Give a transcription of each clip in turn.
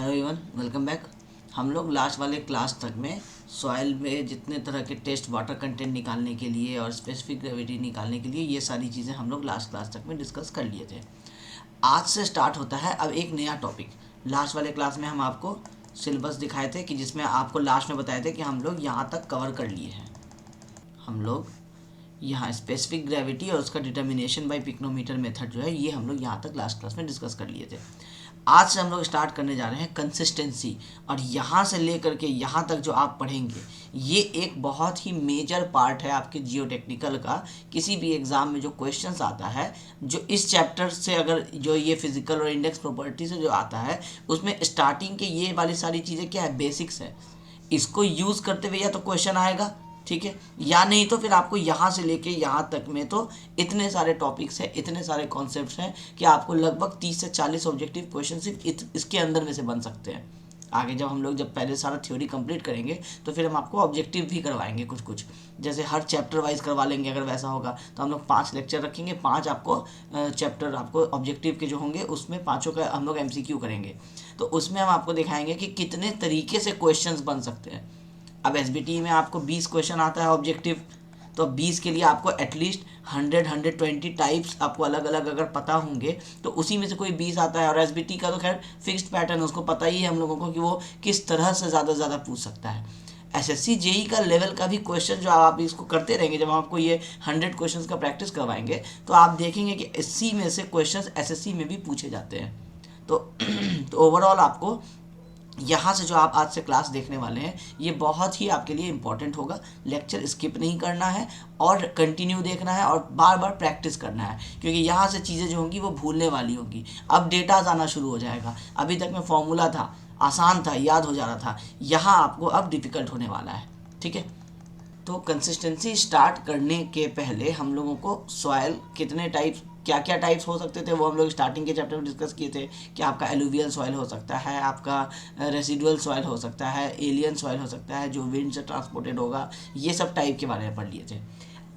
Hello everyone, welcome back. हम लोग last वाले क्लास तक में सॉइल में जितने तरह के टेस्ट वाटर कंटेंट निकालने के लिए और स्पेसिफिक ग्रेविटी निकालने के लिए ये सारी चीज़ें हम लोग लास्ट क्लास तक में डिस्कस कर लिए थे। आज से स्टार्ट होता है अब एक नया टॉपिक। लास्ट वाले क्लास में हम आपको सिलेबस दिखाए थे कि जिसमें आपको लास्ट में बताए थे कि हम लोग यहाँ तक कवर कर लिए हैं। हम लोग यहाँ स्पेसिफिक ग्रेविटी और उसका डिटर्मिनेशन बाय पिक्नोमीटर मेथड जो है ये हम लोग यहाँ तक लास्ट क्लास में डिस्कस कर लिए थे। आज से हम लोग स्टार्ट करने जा रहे हैं कंसिस्टेंसी, और यहाँ से लेकर के यहाँ तक जो आप पढ़ेंगे ये एक बहुत ही मेजर पार्ट है आपके जियोटेक्निकल का। किसी भी एग्ज़ाम में जो क्वेश्चंस आता है जो इस चैप्टर से, अगर जो ये फिजिकल और इंडेक्स प्रॉपर्टी से जो आता है उसमें स्टार्टिंग के ये वाली सारी चीज़ें क्या है, बेसिक्स है। इसको यूज़ करते हुए या तो क्वेश्चन आएगा, ठीक है, या नहीं तो फिर आपको यहाँ से लेके यहाँ तक में तो इतने सारे टॉपिक्स हैं, इतने सारे कॉन्सेप्ट्स हैं कि आपको लगभग 30 से 40 ऑब्जेक्टिव क्वेश्चन सिर्फ इसके अंदर में से बन सकते हैं। आगे जब हम लोग पहले सारा थ्योरी कंप्लीट करेंगे तो फिर हम आपको ऑब्जेक्टिव भी करवाएंगे कुछ कुछ, जैसे हर चैप्टर वाइज करवा लेंगे। अगर वैसा होगा तो हम लोग 5 लेक्चर रखेंगे, 5 आपको चैप्टर आपको ऑब्जेक्टिव के जो होंगे उसमें 5 का हम लोग MCQ करेंगे। तो उसमें हम आपको दिखाएंगे कि कितने तरीके से क्वेश्चंस बन सकते हैं। अब SBT में आपको 20 क्वेश्चन आता है ऑब्जेक्टिव, तो 20 के लिए आपको एटलीस्ट 100-120 टाइप्स आपको अलग अलग अगर पता होंगे तो उसी में से कोई 20 आता है। और SBT का तो खैर फिक्स्ड पैटर्न है, उसको पता ही है हम लोगों को कि वो किस तरह से ज़्यादा पूछ सकता है। SSC JEE का लेवल का भी क्वेश्चन जो आप इसको करते रहेंगे, जब हम आपको ये 100 क्वेश्चन का प्रैक्टिस करवाएंगे तो आप देखेंगे कि इसी में से क्वेश्चन SSC में भी पूछे जाते हैं। तो ओवरऑल आपको यहाँ से जो आप आज से क्लास देखने वाले हैं ये बहुत ही आपके लिए इम्पॉर्टेंट होगा। लेक्चर स्किप नहीं करना है और कंटिन्यू देखना है और बार बार प्रैक्टिस करना है, क्योंकि यहाँ से चीज़ें जो होंगी वो भूलने वाली होंगी। अब डेटाज आना शुरू हो जाएगा। अभी तक में फॉर्मूला था, आसान था, याद हो जा रहा था, यहाँ आपको अब डिफ़िकल्ट होने वाला है, ठीक है। तो कंसिस्टेंसी स्टार्ट करने के पहले हम लोगों को सॉयल कितने टाइप्स, क्या क्या टाइप्स हो सकते थे वो हम लोग स्टार्टिंग के चैप्टर में डिस्कस किए थे कि आपका एलुवियल सॉइल हो सकता है, आपका रेसिडुअल सॉइल हो सकता है, एलियन सॉइल हो सकता है जो विंड से ट्रांसपोर्टेड होगा। ये सब टाइप के बारे में पढ़ लिए थे।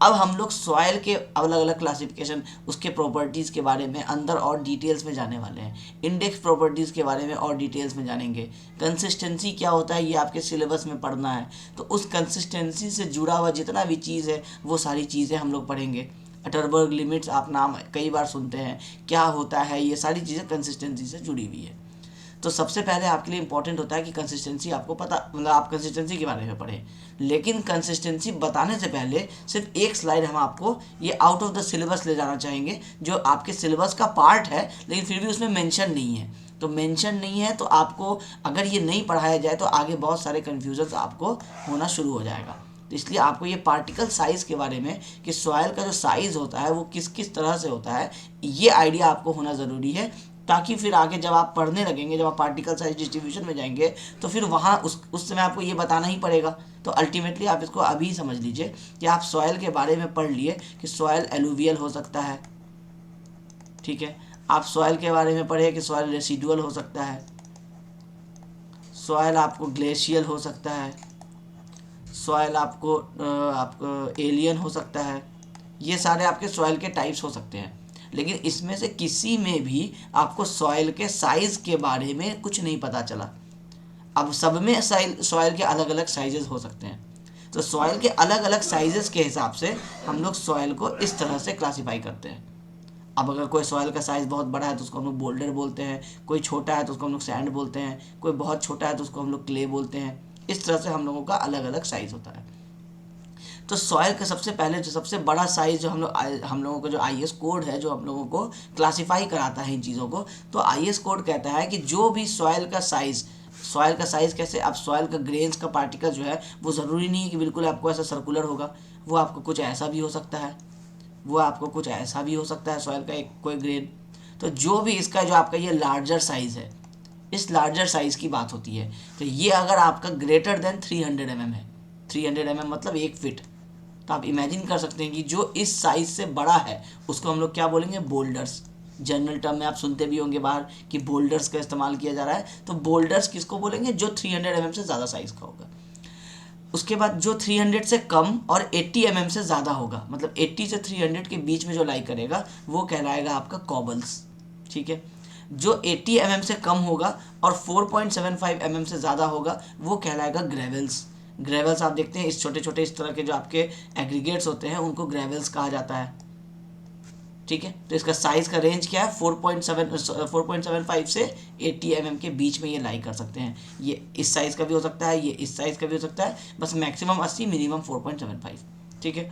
अब हम लोग सॉइल के अलग अलग क्लासिफिकेशन, उसके प्रॉपर्टीज़ के बारे में अंदर और डिटेल्स में जाने वाले हैं। इंडेक्स प्रॉपर्टीज़ के बारे में और डिटेल्स में जानेंगे। कंसिस्टेंसी क्या होता है ये आपके सिलेबस में पढ़ना है, तो उस कंसिस्टेंसी से जुड़ा हुआ जितना भी चीज़ है वो सारी चीज़ें हम लोग पढ़ेंगे। अटरबर्ग लिमिट्स आप नाम कई बार सुनते हैं, क्या होता है, ये सारी चीज़ें कंसिस्टेंसी से जुड़ी हुई है। तो सबसे पहले आपके लिए इंपॉर्टेंट होता है कि कंसिस्टेंसी आपको पता, मतलब आप कंसिस्टेंसी के बारे में पढ़ें। लेकिन कंसिस्टेंसी बताने से पहले सिर्फ एक स्लाइड हम आपको ये आउट ऑफ द सिलेबस ले जाना चाहेंगे, जो आपके सिलेबस का पार्ट है लेकिन फिर भी उसमें मेंशन नहीं है। तो मेंशन नहीं है तो आपको अगर ये नहीं पढ़ाया जाए तो आगे बहुत सारे कन्फ्यूजन्स आपको होना शुरू हो जाएगा। तो इसलिए आपको ये पार्टिकल साइज़ के बारे में कि सॉइल का जो साइज़ होता है वो किस किस तरह से होता है, ये आइडिया आपको होना ज़रूरी है, ताकि फिर आगे जब आप पढ़ने लगेंगे, जब आप पार्टिकल साइज डिस्ट्रीब्यूशन में जाएंगे तो फिर वहाँ उस समय आपको ये बताना ही पड़ेगा। तो अल्टीमेटली आप इसको अभी समझ लीजिए कि आप सॉइल के बारे में पढ़ लिए कि सॉइल एलुवियल हो सकता है, ठीक है। आप सॉइल के बारे में पढ़े कि सॉइल रेसिडुअल हो सकता है, सॉइल आपको ग्लेशियल हो सकता है, सॉइल आपको एलियन हो सकता है। ये सारे आपके सॉइल के टाइप्स हो सकते हैं, लेकिन इसमें से किसी में भी आपको सॉइल के साइज़ के बारे में कुछ नहीं पता चला। अब सब में सॉइल के अलग अलग साइजेस हो सकते हैं, तो सॉइल के अलग अलग साइजेस के हिसाब से हम लोग सॉइल को इस तरह से क्लासीफाई करते हैं। अब अगर कोई सॉइल का साइज़ बहुत बड़ा है तो उसको हम लोग बोल्डर बोलते हैं, कोई छोटा है तो उसको हम लोग सैंड बोलते हैं, कोई बहुत छोटा है तो उसको हम लोग क्ले बोलते हैं। इस तरह से हम लोगों का अलग अलग साइज़ होता है। तो सॉइल का सबसे पहले जो सबसे बड़ा साइज़ जो हम लोगों को जो IS कोड है जो हम लोगों को क्लासीफाई कराता है इन चीज़ों को, तो IS कोड कहता है कि जो भी सॉइल का साइज़ कैसे, अब सॉइल का ग्रेन्स का पार्टिकल जो है वो ज़रूरी नहीं है कि बिल्कुल आपको ऐसा सर्कुलर होगा, वो आपको कुछ ऐसा भी हो सकता है, सॉइल का एक कोई ग्रेन। तो जो भी इसका जो आपका ये लार्जर साइज़ है, इस लार्जर साइज़ की बात होती है। तो ये अगर आपका ग्रेटर देन 300 mm है, 300 mm मतलब 1 फीट, तो आप इमेजिन कर सकते हैं कि जो इस साइज़ से बड़ा है उसको हम लोग क्या बोलेंगे, बोल्डर्स। जनरल टर्म में आप सुनते भी होंगे बाहर कि बोल्डर्स का इस्तेमाल किया जा रहा है, तो बोल्डर्स किसको बोलेंगे, जो 300 mm से ज़्यादा साइज़ का होगा। उसके बाद जो 300 से कम और 80 mm से ज़्यादा होगा, मतलब 80 से 300 के बीच में जो लाई करेगा वो कहलाएगा आपका कॉबल्स, ठीक है। जो 80 mm से कम होगा और 4.75 mm से ज़्यादा होगा वो कहलाएगा ग्रेवल्स। ग्रेवल्स आप देखते हैं इस छोटे छोटे इस तरह के जो आपके एग्रीगेट्स होते हैं उनको ग्रेवल्स कहा जाता है। ठीक है, तो इसका साइज़ का रेंज क्या है, 4.75 से 80 mm के बीच में ये लाई कर सकते हैं। ये इस साइज़ का भी हो सकता है, ये इस साइज़ का भी हो सकता है, बस मैक्सिमम 80 मिनिमम 4.75। ठीक है,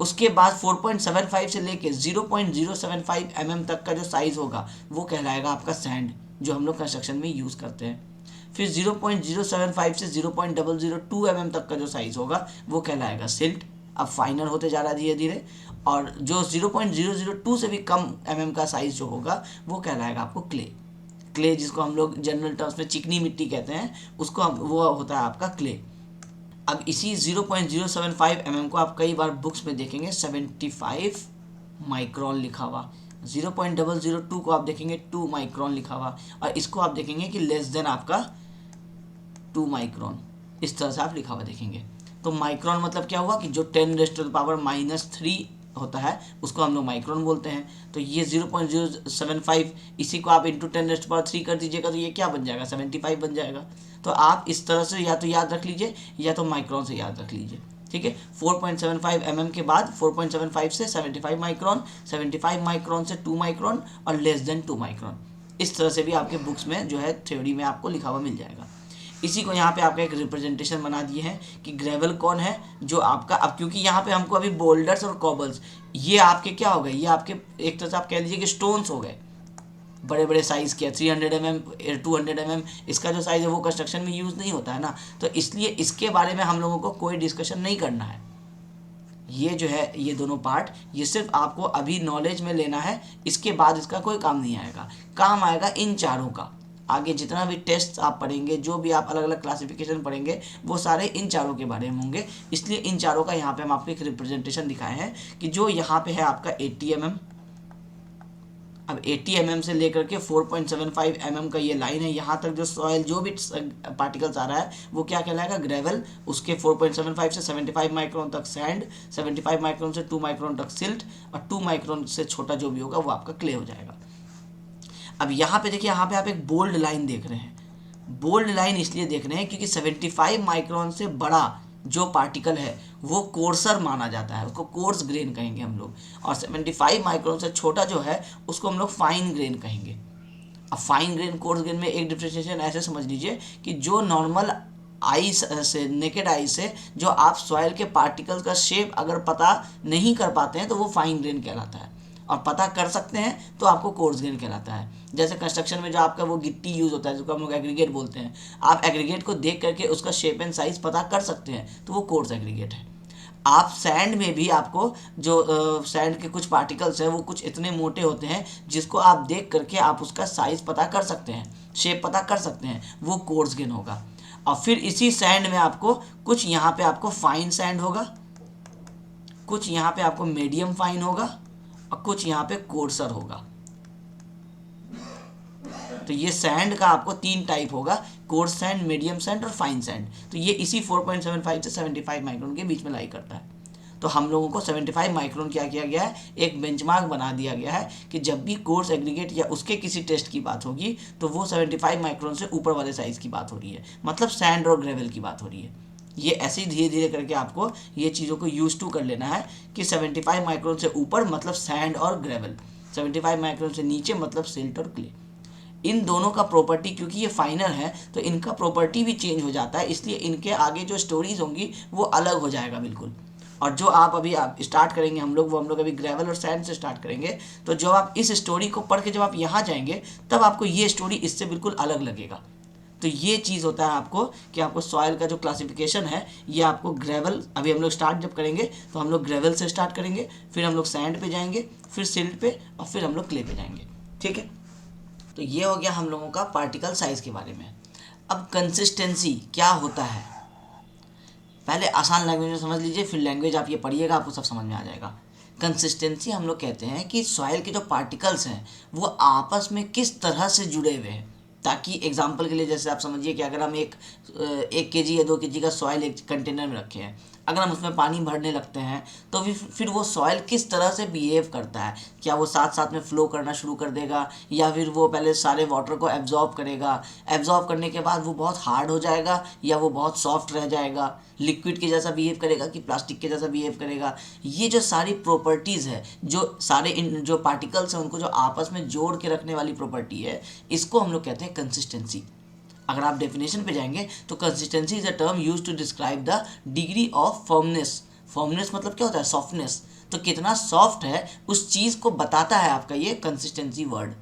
उसके बाद 4.75 से लेके 0.075 mm तक का जो साइज़ होगा वो कहलाएगा आपका सैंड, जो हम लोग कंस्ट्रक्शन में यूज़ करते हैं। फिर 0.075 से 0.002 mm तक का जो साइज़ होगा वो कहलाएगा सिल्ट। अब फाइनल होते जा रहा है धीरे धीरे, और जो 0.002 से भी कम mm का साइज़ जो होगा वो कहलाएगा आपको क्ले। क्ले जिसको हम लोग जनरल टर्म्स में चिकनी मिट्टी कहते हैं, उसको वो होता है आपका क्ले। अब इसी 0.075 mm को आप कई बार बुक्स में देखेंगे 75 माइक्रोन लिखा हुआ, 0.002 को आप देखेंगे 2 माइक्रोन लिखा हुआ, और इसको आप देखेंगे कि लेस देन आपका 2 माइक्रोन, इस तरह से आप लिखा हुआ देखेंगे। तो माइक्रोन मतलब क्या हुआ कि जो 10⁻³ होता है उसको हम लोग माइक्रोन बोलते हैं। तो ये 0.075 इसी को आप इंटू 10⁻³ कर दीजिएगा तो ये क्या बन जाएगा, 75 बन जाएगा। तो आप इस तरह से या तो याद रख लीजिए या तो माइक्रोन से याद रख लीजिए। ठीक है, 4.75 mm के बाद 4.75 से 75 माइक्रोन, 75 माइक्रोन से 2 माइक्रोन और लेस देन 2 माइक्रोन। इस तरह से भी आपके बुक्स में जो है थ्योरी में आपको लिखा हुआ मिल जाएगा। इसी को यहाँ पे आपका एक रिप्रेजेंटेशन बना दिए हैं कि ग्रेवल कौन है, जो आपका, अब क्योंकि यहाँ पे हमको अभी बोल्डर्स और कॉबल्स ये आपके क्या हो गए, ये आपके एक तरह से आप कह लीजिए कि स्टोन्स हो गए, बड़े बड़े साइज़ के 300 mm 200 mm, इसका जो साइज़ है वो कंस्ट्रक्शन में यूज़ नहीं होता है ना, तो इसलिए इसके बारे में हम लोगों को कोई डिस्कशन नहीं करना है। ये जो है ये दोनों पार्ट ये सिर्फ आपको अभी नॉलेज में लेना है, इसके बाद इसका कोई काम नहीं आएगा। काम आएगा इन चारों का, आगे जितना भी टेस्ट आप पढ़ेंगे, जो भी आप अलग अलग क्लासिफिकेशन पढ़ेंगे वो सारे इन चारों के बारे में होंगे। इसलिए इन चारों का यहाँ पे हम आपको एक रिप्रेजेंटेशन दिखाए हैं कि जो यहाँ पे है आपका 80 mm, अब 80 mm से लेकर के 4.75 mm का ये लाइन है, यहाँ तक जो सॉइल जो भी पार्टिकल्स आ रहा है वो क्या कहलाएगा, ग्रेवल। उसके 4.75 से 75 माइक्रोन तक सैंड, 75 माइक्रोन से 2 माइक्रोन तक सिल्ट, और 2 माइक्रोन से छोटा जो भी होगा वो आपका क्ले हो जाएगा। अब यहाँ पे देखिए, यहाँ पे आप एक बोल्ड लाइन देख रहे हैं। बोल्ड लाइन इसलिए देख रहे हैं क्योंकि 75 माइक्रोन से बड़ा जो पार्टिकल है वो कोर्सर माना जाता है, उसको कोर्स ग्रेन कहेंगे हम लोग, और 75 माइक्रोन से छोटा जो है उसको हम लोग फाइन ग्रेन कहेंगे। अब फाइन ग्रेन कोर्स ग्रेन में एक डिफ्रेंशिएशन ऐसे समझ लीजिए कि जो नॉर्मल आई से, नेकेड आई से जो आप सॉइल के पार्टिकल्स का शेप अगर पता नहीं कर पाते हैं तो वो फाइन ग्रेन कहलाता है, और पता कर सकते हैं तो आपको कोर्स ग्रेन कहलाता है। जैसे कंस्ट्रक्शन में जो आपका वो गिट्टी यूज़ होता है जिसको हम लोग एग्रीगेट बोलते हैं, आप एग्रीगेट को देख करके उसका शेप एंड साइज़ पता कर सकते हैं तो वो कोर्स एग्रीगेट है। आप सैंड में भी आपको जो सैंड के कुछ पार्टिकल्स हैं वो कुछ इतने मोटे होते हैं जिसको आप देख करके आप उसका साइज़ पता कर सकते हैं, शेप पता कर सकते हैं, वो कोर्स ग्रेन होगा। और फिर इसी सैंड में आपको कुछ यहाँ पे आपको फाइन सैंड होगा, कुछ यहाँ पे आपको मीडियम फाइन होगा, और कुछ यहाँ पे कोर्सर होगा। तो ये सैंड का आपको 3 टाइप होगा, कोर्स सैंड, मीडियम सैंड और फाइन सैंड। तो ये इसी 4.75 से 75 माइक्रोन के बीच में लाई करता है। तो हम लोगों को 75 माइक्रोन क्या किया गया है, एक बेंचमार्क बना दिया गया है कि जब भी कोर्स एग्रीगेट या उसके किसी टेस्ट की बात होगी तो वो 75 माइक्रोन से ऊपर वाले साइज़ की बात हो रही है, मतलब सैंड और ग्रेवल की बात हो रही है। ये ऐसे ही धीरे धीरे करके आपको ये चीज़ों को यूज टू कर लेना है कि 75 माइक्रोन से ऊपर मतलब सैंड और ग्रेवल, 75 माइक्रोन से नीचे मतलब सिल्ट और क्ले। इन दोनों का प्रॉपर्टी, क्योंकि ये फाइनल है तो इनका प्रॉपर्टी भी चेंज हो जाता है, इसलिए इनके आगे जो स्टोरीज होंगी वो अलग हो जाएगा बिल्कुल। और जो आप स्टार्ट करेंगे हम लोग अभी ग्रेवल और सैंड से स्टार्ट करेंगे, तो जब आप इस स्टोरी को पढ़ के जब आप यहाँ जाएंगे तब आपको ये स्टोरी इससे बिल्कुल अलग लगेगा। तो ये चीज़ होता है आपको कि आपको सॉइल का जो क्लासिफिकेशन है ये आपको ग्रेवल, अभी हम लोग स्टार्ट जब करेंगे तो हम लोग ग्रेवल से स्टार्ट करेंगे, फिर हम लोग सैंड पे जाएंगे, फिर सिल्ट पे, और फिर हम लोग क्ले पे जाएंगे। ठीक है, तो ये हो गया हम लोगों का पार्टिकल साइज़ के बारे में। अब कंसिस्टेंसी क्या होता है, पहले आसान लैंग्वेज में समझ लीजिए, फिर लैंग्वेज आप ये पढ़िएगा आपको सब समझ में आ जाएगा। कंसिस्टेंसी हम लोग कहते हैं कि सॉइल के जो पार्टिकल्स हैं वो आपस में किस तरह से जुड़े हुए हैं, ताकि एग्जांपल के लिए जैसे आप समझिए कि अगर हम 1 kg या 2 kg का सॉइल एक कंटेनर में रखे हैं, अगर हम उसमें पानी भरने लगते हैं तो फिर वो सॉइल किस तरह से बिहेव करता है, क्या वो साथ साथ में फ्लो करना शुरू कर देगा या फिर वो पहले सारे वाटर को एब्जॉर्ब करेगा, एब्जॉर्ब करने के बाद वो बहुत हार्ड हो जाएगा या वो बहुत सॉफ्ट रह जाएगा, लिक्विड के जैसा बिहेव करेगा कि प्लास्टिक के जैसा बिहेव करेगा। ये जो सारी प्रॉपर्टीज़ है, जो सारे जो पार्टिकल्स हैं उनको जो आपस में जोड़ के रखने वाली प्रॉपर्टी है, इसको हम लोग कहते हैं कंसिस्टेंसी। अगर आप डेफिनेशन पे जाएंगे तो consistency is a term use to describe the degree of firmness. Firmness मतलब क्या होता है? सॉफ्टनेस। तो कितना सॉफ्ट है उस चीज़ को बताता है आपका ये कंसिस्टेंसी वर्ड।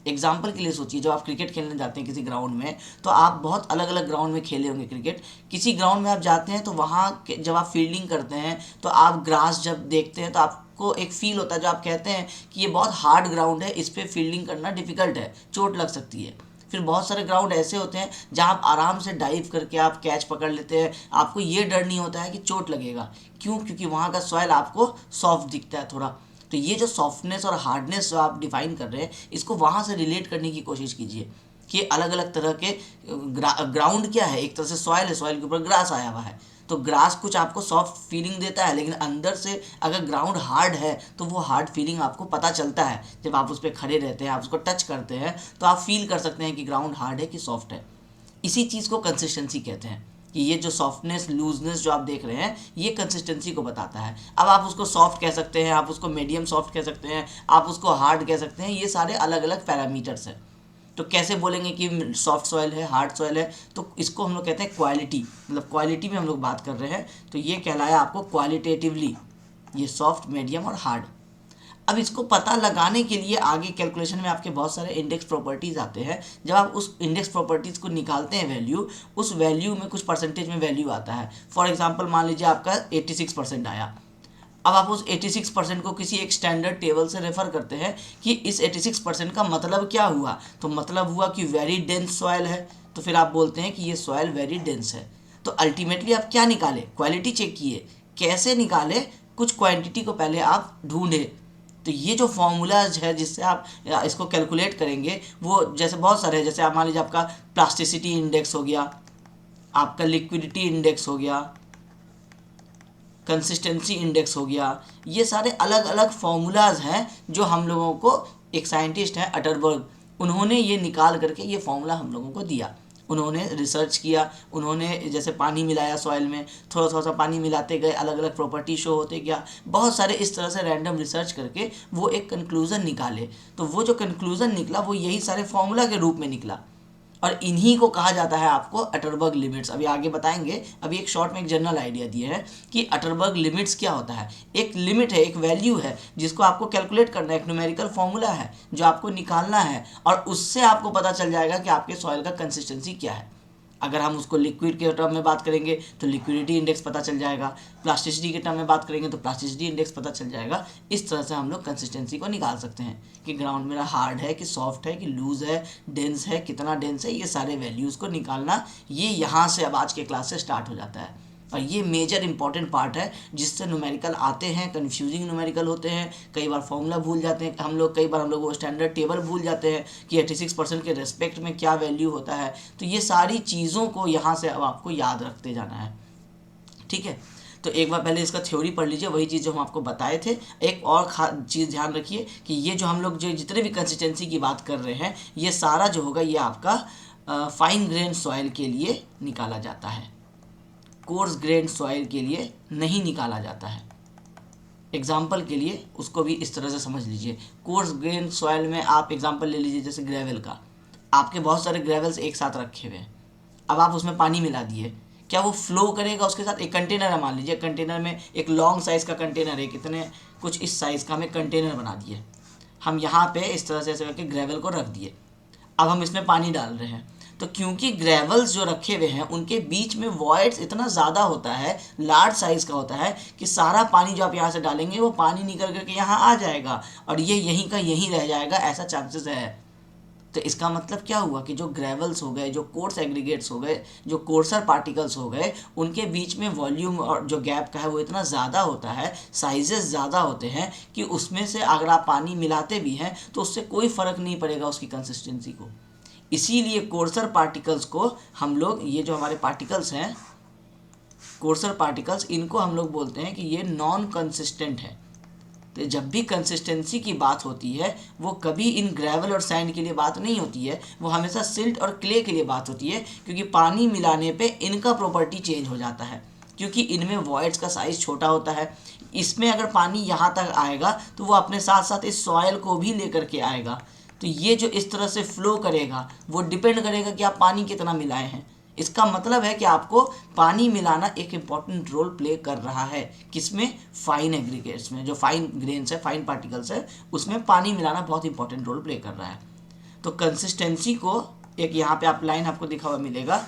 एग्जाम्पल के लिए सोचिए, जब आप क्रिकेट खेलने जाते हैं किसी ग्राउंड में, तो आप बहुत अलग अलग ग्राउंड में खेले होंगे क्रिकेट। किसी ग्राउंड में आप जाते हैं तो वहाँ जब आप फील्डिंग करते हैं तो आप ग्रास जब देखते हैं तो आपको एक फील होता है जो आप कहते हैं कि ये बहुत हार्ड ग्राउंड है, इस पर फील्डिंग करना डिफ़िकल्ट है, चोट लग सकती है। फिर बहुत सारे ग्राउंड ऐसे होते हैं जहाँ आप आराम से डाइव करके आप कैच पकड़ लेते हैं, आपको ये डर नहीं होता है कि चोट लगेगा। क्यों? क्योंकि वहाँ का सॉइल आपको सॉफ्ट दिखता है थोड़ा। तो ये जो सॉफ्टनेस और हार्डनेस जो आप डिफाइन कर रहे हैं, इसको वहाँ से रिलेट करने की कोशिश कीजिए कि अलग अलग तरह के ग्राउंड क्या है। एक तरह से सॉइल है, सॉइल के ऊपर ग्रास आया हुआ है, तो ग्रास कुछ आपको सॉफ्ट फीलिंग देता है, लेकिन अंदर से अगर ग्राउंड हार्ड है तो वो हार्ड फीलिंग आपको पता चलता है। जब आप उस पर खड़े रहते हैं, आप उसको टच करते हैं, तो आप फील कर सकते हैं कि ग्राउंड हार्ड है कि सॉफ्ट है। इसी चीज़ को कंसिस्टेंसी कहते हैं कि ये जो सॉफ्टनेस लूजनेस जो आप देख रहे हैं, ये कंसिस्टेंसी को बताता है। अब आप उसको सॉफ्ट कह सकते हैं, आप उसको मीडियम सॉफ्ट कह सकते हैं, आप उसको हार्ड कह सकते हैं, ये सारे अलग अलग पैरामीटर्स हैं। तो कैसे बोलेंगे कि सॉफ्ट सॉइल है, हार्ड सॉइल है? तो इसको हम लोग कहते हैं क्वालिटी, मतलब क्वालिटी में हम लोग बात कर रहे हैं, तो ये कहलाया आपको क्वालिटेटिवली, ये सॉफ्ट, मीडियम और हार्ड। अब इसको पता लगाने के लिए आगे कैलकुलेशन में आपके बहुत सारे इंडेक्स प्रॉपर्टीज़ आते हैं। जब आप उस इंडेक्स प्रॉपर्टीज़ को निकालते हैं वैल्यू, उस वैल्यू में कुछ परसेंटेज में वैल्यू आता है। फॉर एग्जांपल मान लीजिए आपका 86% आया। अब आप उस 86% को किसी एक स्टैंडर्ड टेबल से रेफर करते हैं कि इस 86% का मतलब क्या हुआ, तो मतलब हुआ कि वेरी डेंस सॉइल है, तो फिर आप बोलते हैं कि ये सॉइल वेरी डेंस है। तो अल्टीमेटली आप क्या निकाले? क्वालिटी चेक किए। कैसे निकाले? कुछ क्वांटिटी को पहले आप ढूंढे। तो ये जो फॉर्मूलाज है जिससे आप इसको कैलकुलेट करेंगे, वो जैसे बहुत सारे हैं। जैसे आप मान लीजिए आपका प्लास्टिसिटी इंडेक्स हो गया, आपका लिक्विडिटी इंडेक्स हो गया, कंसिस्टेंसी इंडेक्स हो गया। ये सारे अलग अलग फार्मूलाज हैं जो हम लोगों को, एक साइंटिस्ट हैं अटरबर्ग, उन्होंने ये निकाल करके ये फार्मूला हम लोगों को दिया। उन्होंने रिसर्च किया, उन्होंने जैसे पानी मिलाया सॉइल में, थोड़ा थोड़ा सा पानी मिलाते गए, अलग अलग प्रॉपर्टी शो होते गया, बहुत सारे इस तरह से रैंडम रिसर्च करके वो एक कंक्लूज़न निकाले। तो वो जो कंक्लूज़न निकला वो यही सारे फार्मूला के रूप में निकला, और इन्हीं को कहा जाता है आपको अटरबर्ग लिमिट्स। अभी आगे बताएंगे, अभी एक शॉर्ट में एक जनरल आइडिया दिए हैं कि अटरबर्ग लिमिट्स क्या होता है। एक लिमिट है, एक वैल्यू है जिसको आपको कैलकुलेट करना है, एक न्यूमेरिकल फॉर्मूला है जो आपको निकालना है, और उससे आपको पता चल जाएगा कि आपके सॉइल का कंसिस्टेंसी क्या है। अगर हम उसको लिक्विड के टर्म में बात करेंगे तो लिक्विडिटी इंडेक्स पता चल जाएगा, प्लास्टिसिटी के टर्म में बात करेंगे तो प्लास्टिसिटी इंडेक्स पता चल जाएगा। इस तरह से हम लोग कंसिस्टेंसी को निकाल सकते हैं कि ग्राउंड मेरा हार्ड है कि सॉफ्ट है कि लूज है, डेंस है, कितना डेंस है, ये सारे वैल्यूज़ को निकालना, ये यहाँ से अब आज के क्लास से स्टार्ट हो जाता है। और ये मेजर इंपॉर्टेंट पार्ट है जिससे न्यूमेरिकल आते हैं, कन्फ्यूजिंग न्यूमेरिकल होते हैं, कई बार फॉर्मूला भूल जाते हैं हम लोग, कई बार हम लोग वो स्टैंडर्ड टेबल भूल जाते हैं कि 86% के रेस्पेक्ट में क्या वैल्यू होता है। तो ये सारी चीज़ों को यहाँ से अब आपको याद रखते जाना है, ठीक है। तो एक बार पहले इसका थ्योरी पढ़ लीजिए, वही चीज़ जो हम आपको बताए थे। एक और चीज़ ध्यान रखिए कि ये जो हम लोग जो जितने भी कंसिस्टेंसी की बात कर रहे हैं, ये सारा जो होगा ये आपका फाइन ग्रेन सॉइल के लिए निकाला जाता है, कोर्स ग्रेन सॉइल के लिए नहीं निकाला जाता है। एग्जाम्पल के लिए उसको भी इस तरह से समझ लीजिए। कोर्स ग्रेन सॉइल में आप एग्जाम्पल ले लीजिए जैसे ग्रेवल का, आपके बहुत सारे ग्रेवल्स एक साथ रखे हुए हैं, अब आप उसमें पानी मिला दिए, क्या वो फ्लो करेगा उसके साथ? एक कंटेनर है, मान लीजिए कंटेनर में एक लॉन्ग साइज़ का कंटेनर है, कितने कुछ इस साइज़ का हमें कंटेनर बना दिए, हम यहाँ पे इस तरह से ऐसे करके ग्रेवल को रख दिए। अब हम इसमें पानी डाल रहे हैं, तो क्योंकि ग्रेवल्स जो रखे हुए हैं उनके बीच में वॉइड्स इतना ज़्यादा होता है, लार्ज साइज़ का होता है, कि सारा पानी जो आप यहाँ से डालेंगे वो पानी निकल करके यहाँ आ जाएगा और ये यहीं का यहीं रह जाएगा, ऐसा चांसेस है। तो इसका मतलब क्या हुआ कि जो ग्रेवल्स हो गए, जो कोर्स एग्रीगेट्स हो गए, जो कोर्सर पार्टिकल्स हो गए, उनके बीच में वॉल्यूम और जो गैप का है वो इतना ज़्यादा होता है, साइजेस ज़्यादा होते हैं कि उसमें से अगर आप पानी मिलाते भी हैं तो उससे कोई फ़र्क नहीं पड़ेगा उसकी कंसिस्टेंसी को। इसीलिए कोर्सर पार्टिकल्स को हम लोग, ये जो हमारे पार्टिकल्स हैं, कोर्सर पार्टिकल्स, इनको हम लोग बोलते हैं कि ये नॉन कंसिस्टेंट है। तो जब भी कंसिस्टेंसी की बात होती है वो कभी इन ग्रेवल और सैंड के लिए बात नहीं होती है, वो हमेशा सिल्ट और क्ले के लिए बात होती है, क्योंकि पानी मिलाने पे इनका प्रॉपर्टी चेंज हो जाता है, क्योंकि इनमें वॉइड्स का साइज़ छोटा होता है। इसमें अगर पानी यहाँ तक आएगा तो वो अपने साथ साथ इस सॉयल को भी लेकर के आएगा। तो ये जो इस तरह से फ्लो करेगा वो डिपेंड करेगा कि आप पानी कितना मिलाए हैं। इसका मतलब है कि आपको पानी मिलाना एक इम्पॉर्टेंट रोल प्ले कर रहा है। किसमें? फाइन एग्रीगेट्स में, जो फाइन ग्रेन्स है, फाइन पार्टिकल्स है, उसमें पानी मिलाना बहुत इंपॉर्टेंट रोल प्ले कर रहा है। तो कंसिस्टेंसी को एक यहाँ पे आप लाइन आपको दिखा हुआ मिलेगा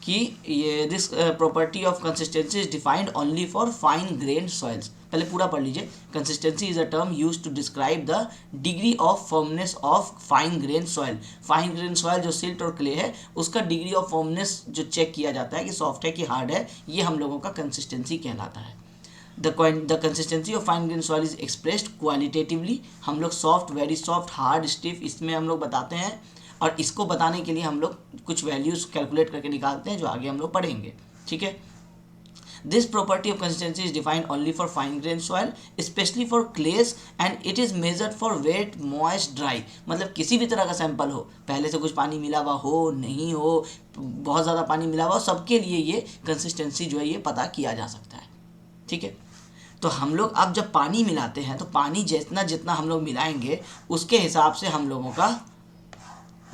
कि ये this property of consistency is defined only for fine grained soils. पहले पूरा पढ़ लीजिए। Consistency is a term use to describe the degree of firmness of fine grain soil. Fine grain soil जो सिल्ट और क्ले है उसका degree of firmness जो check किया जाता है कि सॉफ्ट है कि हार्ड है, ये हम लोगों का कंसिस्टेंसी कहलाता है। The consistency of fine grain soil is expressed qualitatively. हम लोग soft, very soft, hard, stiff, इसमें हम लोग बताते हैं, और इसको बताने के लिए हम लोग कुछ वैल्यूज कैलकुलेट करके निकालते हैं जो आगे हम लोग पढ़ेंगे। ठीक है। This property of consistency is defined only for fine grain soil, specially for clays, and it is measured for wet, moist, dry. मतलब किसी भी तरह का सैंपल हो, पहले से कुछ पानी मिला हुआ हो, नहीं हो, बहुत ज़्यादा पानी मिला हुआ हो, सबके लिए ये कंसिस्टेंसी जो है ये पता किया जा सकता है। ठीक है। तो हम लोग अब जब पानी मिलाते हैं तो पानी जितना जितना हम लोग मिलाएंगे उसके हिसाब से हम लोगों का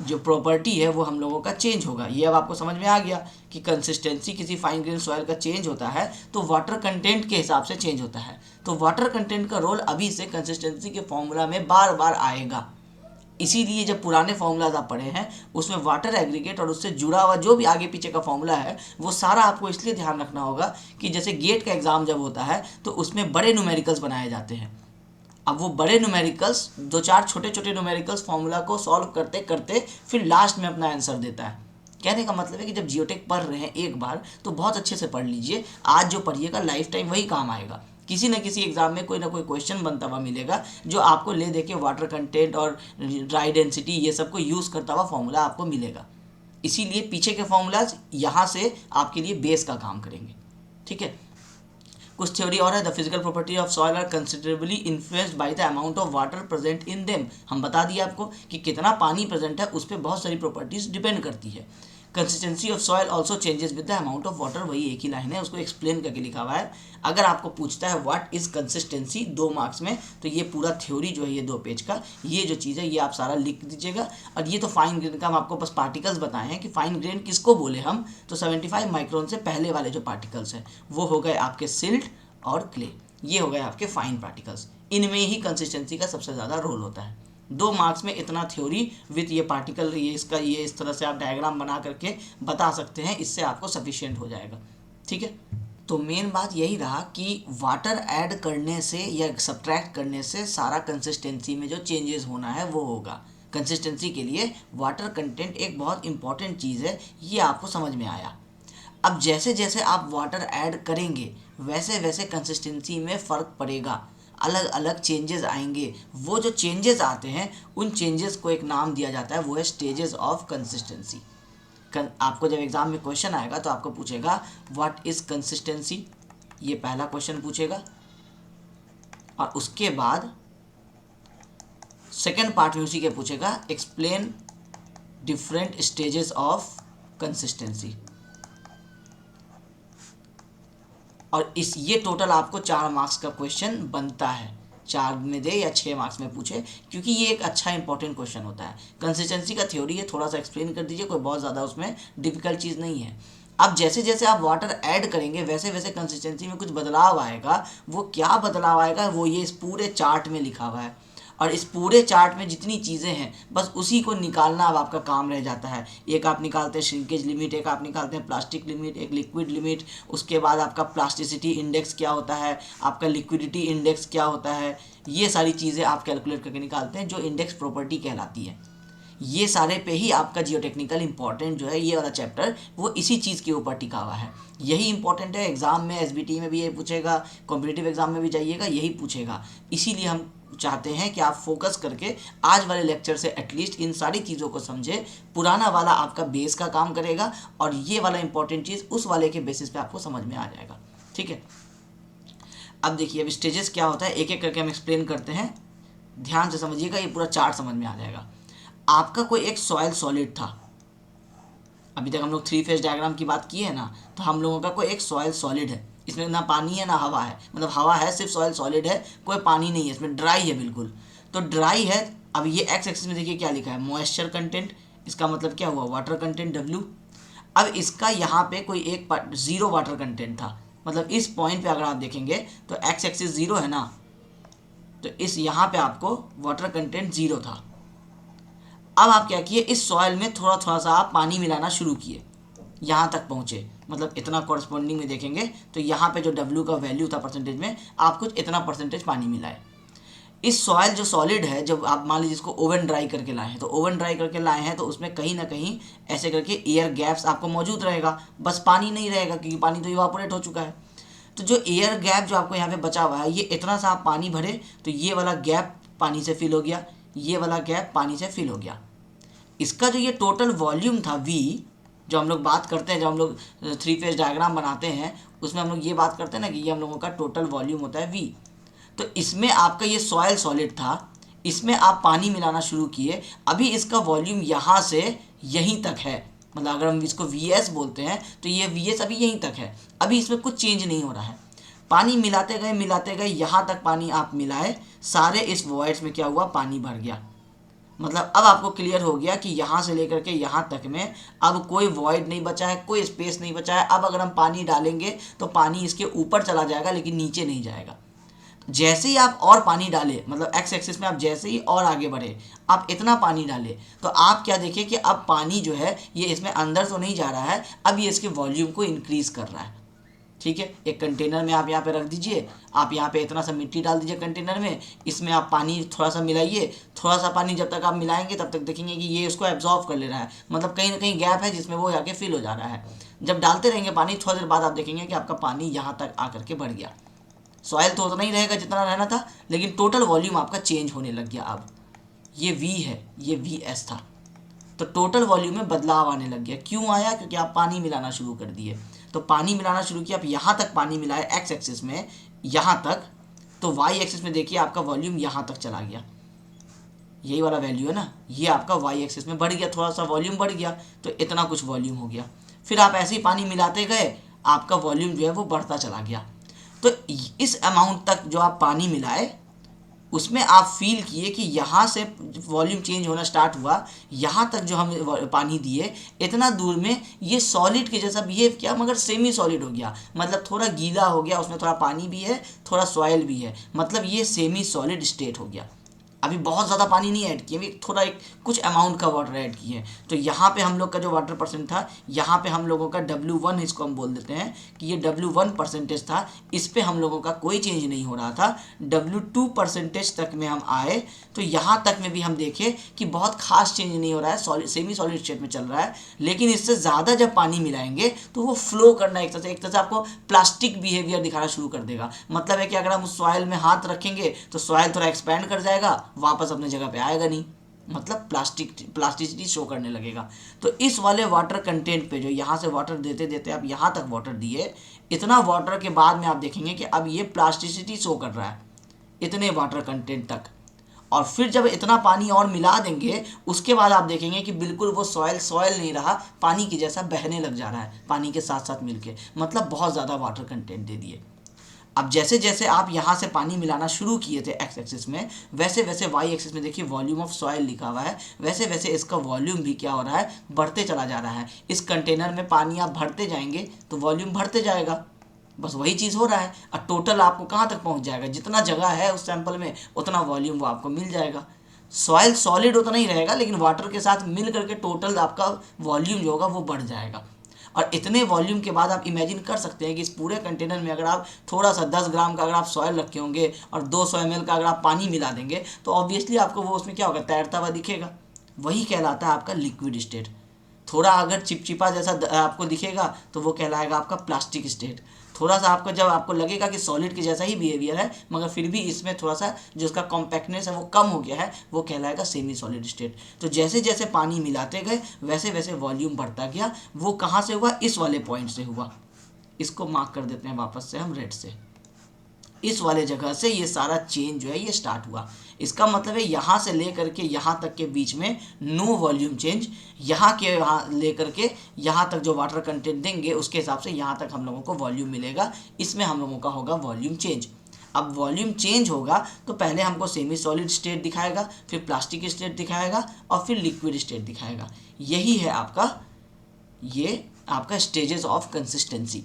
जो प्रॉपर्टी है वो हम लोगों का चेंज होगा। ये अब आपको समझ में आ गया कि कंसिस्टेंसी किसी फाइन ग्रेन सॉइल का चेंज होता है तो वाटर कंटेंट के हिसाब से चेंज होता है। तो वाटर कंटेंट का रोल अभी से कंसिस्टेंसी के फॉर्मूला में बार बार आएगा। इसीलिए जब पुराने फॉर्मूलाज आप पढ़े हैं उसमें वाटर एग्रीगेट और उससे जुड़ा हुआ जो भी आगे पीछे का फॉर्मूला है वो सारा आपको इसलिए ध्यान रखना होगा कि जैसे गेट का एग्ज़ाम जब होता है तो उसमें बड़े न्यूमेरिकल्स बनाए जाते हैं। अब वो बड़े न्यूमेरिकल्स 2-4 छोटे छोटे न्यूमेरिकल्स फॉर्मूला को सॉल्व करते करते फिर लास्ट में अपना आंसर देता है। कहने का मतलब है कि जब जियोटेक पढ़ रहे हैं एक बार तो बहुत अच्छे से पढ़ लीजिए। आज जो पढ़िएगा लाइफ टाइम वही काम आएगा। किसी न किसी एग्जाम में कोई ना कोई क्वेश्चन बनता हुआ मिलेगा जो आपको ले दे के वाटर कंटेंट और ड्राई डेंसिटी ये सब को यूज़ करता हुआ फॉर्मूला आपको मिलेगा। इसीलिए पीछे के फॉर्मूलाज यहाँ से आपके लिए बेस का काम करेंगे। ठीक है। कुछ थ्योरी और है। The physical property of soil are considerably influenced by the amount of water present in them. हम बता दिए आपको कि कितना पानी प्रेजेंट है उस पर बहुत सारी प्रॉपर्टीज डिपेंड करती है। Consistency of soil also changes with the amount of water, वही एक ही लाइन है, उसको एक्सप्लेन करके लिखा हुआ है। अगर आपको पूछता है व्हाट इज कंसिस्टेंसी 2 मार्क्स में तो ये पूरा थ्योरी जो है ये 2 पेज का ये जो चीज़ है ये आप सारा लिख दीजिएगा। और ये तो फाइन ग्रेन का हम आपको बस पार्टिकल्स बताए हैं कि फाइन ग्रेन किसको बोले हम, तो 75 माइक्रोन से पहले वाले जो पार्टिकल्स हैं वो हो गए आपके सिल्ट और क्ले, ये हो गए आपके फाइन पार्टिकल्स। इनमें ही कंसिस्टेंसी का सबसे ज़्यादा रोल होता है। 2 मार्क्स में इतना थ्योरी विथ ये पार्टिकल ये इसका ये इस तरह से आप डायग्राम बना करके बता सकते हैं, इससे आपको सफिशिएंट हो जाएगा। ठीक है। तो मेन बात यही रहा कि वाटर ऐड करने से या सब्ट्रैक्ट करने से सारा कंसिस्टेंसी में जो चेंजेस होना है वो होगा। कंसिस्टेंसी के लिए वाटर कंटेंट एक बहुत इंपॉर्टेंट चीज़ है, ये आपको समझ में आया। अब जैसे जैसे आप वाटर ऐड करेंगे वैसे वैसे कंसिस्टेंसी में फ़र्क पड़ेगा, अलग अलग चेंजेस आएंगे। वो जो चेंजेस आते हैं उन चेंजेस को एक नाम दिया जाता है, वो है स्टेजेस ऑफ कंसिस्टेंसी। आपको जब एग्ज़ाम में क्वेश्चन आएगा तो आपको पूछेगा व्हाट इज़ कंसिस्टेंसी, ये पहला क्वेश्चन पूछेगा। और उसके बाद सेकेंड पार्ट में उसी के पूछेगा explain different stages of consistency. और इस ये टोटल आपको 4 मार्क्स का क्वेश्चन बनता है, 4 में दे या 6 मार्क्स में पूछे, क्योंकि ये एक अच्छा इंपॉर्टेंट क्वेश्चन होता है। कंसिस्टेंसी का थ्योरी है, थोड़ा सा एक्सप्लेन कर दीजिए, कोई बहुत ज़्यादा उसमें डिफिकल्ट चीज़ नहीं है। अब जैसे जैसे आप वाटर ऐड करेंगे वैसे वैसे कंसिस्टेंसी में कुछ बदलाव आएगा। वो क्या बदलाव आएगा वो ये इस पूरे चार्ट में लिखा हुआ है। और इस पूरे चार्ट में जितनी चीज़ें हैं बस उसी को निकालना अब आपका काम रह जाता है। एक आप निकालते हैं श्रिंकेज लिमिट, एक आप निकालते हैं प्लास्टिक लिमिट, एक लिक्विड लिमिट, उसके बाद आपका प्लास्टिसिटी इंडेक्स क्या होता है, आपका लिक्विडिटी इंडेक्स क्या होता है, ये सारी चीज़ें आप कैलकुलेट करके निकालते हैं जो इंडेक्स प्रॉपर्टी कहलाती है। ये सारे पे ही आपका जियोटेक्निकल इंपॉर्टेंट जो है ये वाला चैप्टर वो इसी चीज़ के ऊपर टिका हुआ है। यही इंपॉर्टेंट है, एग्जाम में एसबीटी में भी ये पूछेगा, कॉम्पिटिटिव एग्जाम में भी जाइएगा यही पूछेगा। इसीलिए हम चाहते हैं कि आप फोकस करके आज वाले लेक्चर से एटलीस्ट इन सारी चीज़ों को समझे। पुराना वाला आपका बेस का काम करेगा और ये वाला इंपॉर्टेंट चीज़ उस वाले के बेसिस पे आपको समझ में आ जाएगा। ठीक है, अब देखिए अब स्टेजेस क्या होता है एक एक करके हम एक्सप्लेन करते हैं, ध्यान से समझिएगा, ये पूरा चार्ट समझ में आ जाएगा। आपका कोई एक सॉइल सॉलिड था, अभी तक हम लोग 3 फेज डायग्राम की बात की है ना, तो हम लोगों का कोई एक सॉइल सॉलिड है, इसमें ना पानी है ना हवा है, मतलब हवा है सिर्फ सॉइल सॉलिड है, कोई पानी नहीं है इसमें, ड्राई है बिल्कुल। तो ड्राई है, अब ये एक्स एक्सिस में देखिए क्या लिखा है, मॉइस्चर कंटेंट, इसका मतलब क्या हुआ, वाटर कंटेंट W। अब इसका यहाँ पे कोई एक ज़ीरो वाटर कंटेंट था, मतलब इस पॉइंट पे अगर आप देखेंगे तो एक्स एक्सिस ज़ीरो है ना, तो इस यहाँ पे आपको वाटर कंटेंट ज़ीरो था। अब आप क्या किए, इस सॉइल में थोड़ा थोड़ा सा आप पानी मिलाना शुरू किए, यहाँ तक पहुँचे, मतलब इतना कॉरस्पॉन्डिंग में देखेंगे तो यहाँ पे जो W का वैल्यू था परसेंटेज में, आप कुछ इतना परसेंटेज पानी मिलाए। इस सॉइल जो सॉलिड है, जब आप मान लीजिए इसको ओवन ड्राई करके लाए हैं, तो ओवन ड्राई करके लाए हैं तो उसमें कहीं ना कहीं ऐसे करके एयर गैप्स आपको मौजूद रहेगा, बस पानी नहीं रहेगा क्योंकि पानी तो इवापोरेट हो चुका है। तो जो एयर गैप जो आपको यहाँ पे बचा हुआ है, ये इतना सा आप पानी भरे तो ये वाला गैप पानी से फिल हो गया, ये वाला गैप पानी से फिल हो गया। इसका जो ये टोटल वॉल्यूम था V, जो हम लोग बात करते हैं, जब हम लोग 3 फेज डायग्राम बनाते हैं उसमें हम लोग ये बात करते हैं ना कि ये हम लोगों का टोटल वॉल्यूम होता है V। तो इसमें आपका ये सॉइल सॉलिड था, इसमें आप पानी मिलाना शुरू किए, अभी इसका वॉल्यूम यहाँ से यहीं तक है, मतलब अगर हम इसको VS बोलते हैं तो ये VS अभी यहीं तक है, अभी इसमें कुछ चेंज नहीं हो रहा है। पानी मिलाते गए यहाँ तक पानी आप मिलाए, सारे इस वॉइड्स में क्या हुआ, पानी भर गया। मतलब अब आपको क्लियर हो गया कि यहाँ से लेकर के यहाँ तक में अब कोई वॉइड नहीं बचा है, कोई स्पेस नहीं बचा है। अब अगर हम पानी डालेंगे तो पानी इसके ऊपर चला जाएगा लेकिन नीचे नहीं जाएगा। जैसे ही आप और पानी डाले, मतलब एक्स एक्सिस में आप जैसे ही और आगे बढ़े, आप इतना पानी डाले तो आप क्या देखिए कि अब पानी जो है ये इसमें अंदर तो नहीं जा रहा है, अब ये इसके वॉल्यूम को इंक्रीज़ कर रहा है। ठीक है, एक कंटेनर में आप यहाँ पे रख दीजिए, आप यहाँ पे इतना सा मिट्टी डाल दीजिए कंटेनर में, इसमें आप पानी थोड़ा सा मिलाइए, थोड़ा सा पानी जब तक आप मिलाएंगे तब तक देखेंगे कि ये उसको एब्जॉर्व कर ले रहा है, मतलब कहीं ना कहीं गैप है जिसमें वो आके फिल हो जा रहा है। जब डालते रहेंगे पानी, थोड़ी देर बाद आप देखेंगे कि आपका पानी यहाँ तक आकर के बढ़ गया। सॉइल तो उतना ही रहेगा जितना रहना था, लेकिन टोटल वॉल्यूम आपका चेंज होने लग गया। अब ये V है, ये VS था, तो टोटल वॉल्यूम में बदलाव आने लग गया। क्यों आया, क्योंकि आप पानी मिलाना शुरू कर दिए। तो पानी मिलाना शुरू किया, आप यहाँ तक पानी मिलाए एक्स एक्सिस में, यहाँ तक, तो वाई एक्सिस में देखिए आपका वॉल्यूम यहाँ तक चला गया, यही वाला वैल्यू है ना, ये आपका वाई एक्सिस में बढ़ गया, थोड़ा सा वॉल्यूम बढ़ गया, तो इतना कुछ वॉल्यूम हो गया। फिर आप ऐसे ही पानी मिलाते गए, आपका वॉल्यूम जो है वो बढ़ता चला गया। तो इस अमाउंट तक जो आप पानी मिलाए उसमें आप फील किए कि यहाँ से वॉल्यूम चेंज होना स्टार्ट हुआ, यहाँ तक जो हम पानी दिए इतना दूर में ये सॉलिड के जैसा बिहेव किया, मगर सेमी सॉलिड हो गया, मतलब थोड़ा गीला हो गया, उसमें थोड़ा पानी भी है, थोड़ा सॉइल भी है, मतलब ये सेमी सॉलिड स्टेट हो गया। अभी बहुत ज़्यादा पानी नहीं ऐड किए, अभी थोड़ा एक कुछ अमाउंट का वाटर ऐड किए। तो यहाँ पे हम लोग का जो वाटर परसेंट था, यहाँ पे हम लोगों का W1, इसको हम बोल देते हैं कि ये W1 परसेंटेज था, इस पे हम लोगों का कोई चेंज नहीं हो रहा था। W2 परसेंटेज तक में हम आए तो यहाँ तक में भी हम देखे कि बहुत खास चेंज नहीं हो रहा है, सॉलिड सेमी सॉलिड स्टेट में चल रहा है। लेकिन इससे ज़्यादा जब पानी मिलाएंगे तो वो फ्लो करना एक तरह से आपको प्लास्टिक बिहेवियर दिखाना शुरू कर देगा। मतलब है कि अगर हम उस सॉइल में हाथ रखेंगे तो सॉइल थोड़ा एक्सपैंड कर जाएगा, वापस अपने जगह पे आएगा नहीं, मतलब प्लास्टिसिटी शो करने लगेगा। तो इस वाले वाटर कंटेंट पे जो यहाँ से वाटर देते देते आप यहाँ तक वाटर दिए, इतना वाटर के बाद में आप देखेंगे कि अब ये प्लास्टिसिटी शो कर रहा है इतने वाटर कंटेंट तक। और फिर जब इतना पानी और मिला देंगे उसके बाद आप देखेंगे कि बिल्कुल वो सॉइल नहीं रहा, पानी की जैसा बहने लग जा रहा है पानी के साथ साथ मिलके, मतलब बहुत ज़्यादा वाटर कंटेंट दे दिए। अब जैसे जैसे आप यहाँ से पानी मिलाना शुरू किए थे एक्स एक्सिस में, वैसे वैसे वाई एक्सिस में देखिए वॉल्यूम ऑफ सॉइल लिखा हुआ है, वैसे वैसे इसका वॉल्यूम भी क्या हो रहा है, बढ़ते चला जा रहा है। इस कंटेनर में पानी आप भरते जाएंगे तो वॉल्यूम बढ़ते जाएगा, बस वही चीज़ हो रहा है। और टोटल आपको कहाँ तक पहुँच जाएगा, जितना जगह है उस सैंपल में उतना वॉल्यूम वो आपको मिल जाएगा। सॉइल सॉलिड उतना ही रहेगा लेकिन वाटर के साथ मिल करके टोटल आपका वॉल्यूम जो होगा वो बढ़ जाएगा। और इतने वॉल्यूम के बाद आप इमेजिन कर सकते हैं कि इस पूरे कंटेनर में अगर आप थोड़ा सा 10 ग्राम का अगर आप सॉइल रखे होंगे और 200 ml का अगर आप पानी मिला देंगे तो ऑब्वियसली आपको वो उसमें क्या होगा, तैरता हुआ दिखेगा। वही कहलाता है आपका लिक्विड स्टेट। थोड़ा अगर चिपचिपा जैसा आपको दिखेगा तो वो कहलाएगा आपका प्लास्टिक स्टेट। थोड़ा सा आपको जब आपको लगेगा कि सॉलिड के जैसा ही बिहेवियर है मगर फिर भी इसमें थोड़ा सा जो उसका कॉम्पैक्टनेस है वो कम हो गया है, वो कहलाएगा सेमी सॉलिड स्टेट। तो जैसे जैसे पानी मिलाते गए वैसे वैसे वॉल्यूम बढ़ता गया। वो कहाँ से हुआ? इस वाले पॉइंट से हुआ। इसको मार्क कर देते हैं वापस से हम रेड से। इस वाले जगह से ये सारा चेंज जो है ये स्टार्ट हुआ। इसका मतलब है यहाँ से लेकर के यहाँ तक के बीच में नो वॉल्यूम चेंज। यहाँ के यहाँ लेकर के यहाँ तक जो वाटर कंटेंट देंगे उसके हिसाब से यहाँ तक हम लोगों को वॉल्यूम मिलेगा। इसमें हम लोगों का होगा वॉल्यूम चेंज। अब वॉल्यूम चेंज होगा तो पहले हमको सेमी सॉलिड स्टेट दिखाएगा, फिर प्लास्टिक स्टेट दिखाएगा और फिर लिक्विड स्टेट दिखाएगा। यही है आपका ये आपका स्टेजेस ऑफ कंसिस्टेंसी।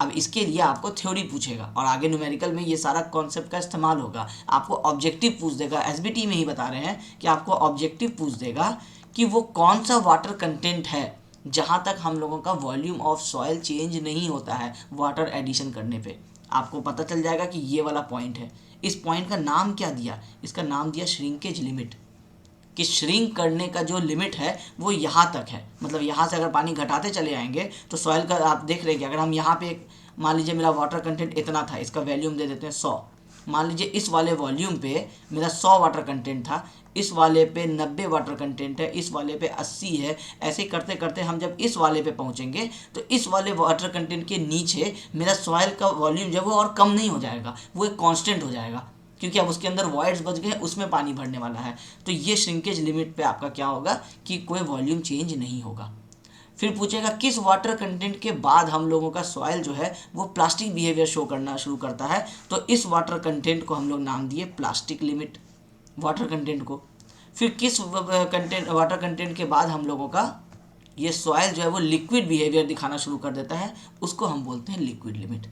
अब इसके लिए आपको थ्योरी पूछेगा और आगे न्यूमेरिकल में ये सारा कॉन्सेप्ट का इस्तेमाल होगा। आपको ऑब्जेक्टिव पूछ देगा, एसबीटी में ही बता रहे हैं कि आपको ऑब्जेक्टिव पूछ देगा कि वो कौन सा वाटर कंटेंट है जहाँ तक हम लोगों का वॉल्यूम ऑफ सॉइल चेंज नहीं होता है वाटर एडिशन करने पे। आपको पता चल जाएगा कि ये वाला पॉइंट है। इस पॉइंट का नाम क्या दिया? इसका नाम दिया श्रिंकेज लिमिट, कि श्रिंक करने का जो लिमिट है वो यहाँ तक है। मतलब यहाँ से अगर पानी घटाते चले आएंगे तो सॉइल का आप देख रहे हैं कि अगर हम यहाँ पे मान लीजिए मेरा वाटर कंटेंट इतना था, इसका वॉल्यूम दे देते हैं 100। मान लीजिए इस वाले वॉल्यूम पे मेरा 100 वाटर कंटेंट था, इस वाले पे 90 वाटर कंटेंट है, इस वाले पे 80 है। ऐसे करते करते हम जब इस वाले पे पहुँचेंगे तो इस वाले वाटर कंटेंट के नीचे मेरा सॉइल का वॉल्यूम जो है वो और कम नहीं हो जाएगा, वो एक कांस्टेंट हो जाएगा, क्योंकि अब उसके अंदर वॉइड्स बच गए, उसमें पानी भरने वाला है। तो ये श्रिंकेज लिमिट पे आपका क्या होगा कि कोई वॉल्यूम चेंज नहीं होगा। फिर पूछेगा किस वाटर कंटेंट के बाद हम लोगों का सॉइल जो है वो प्लास्टिक बिहेवियर शो करना शुरू करता है। तो इस वाटर कंटेंट को हम लोग नाम दिए प्लास्टिक लिमिट, वाटर कंटेंट को। फिर किस वाटर कंटेंट के बाद हम लोगों का ये सॉइल जो है वो लिक्विड बिहेवियर दिखाना शुरू कर देता है, उसको हम बोलते हैं लिक्विड लिमिट।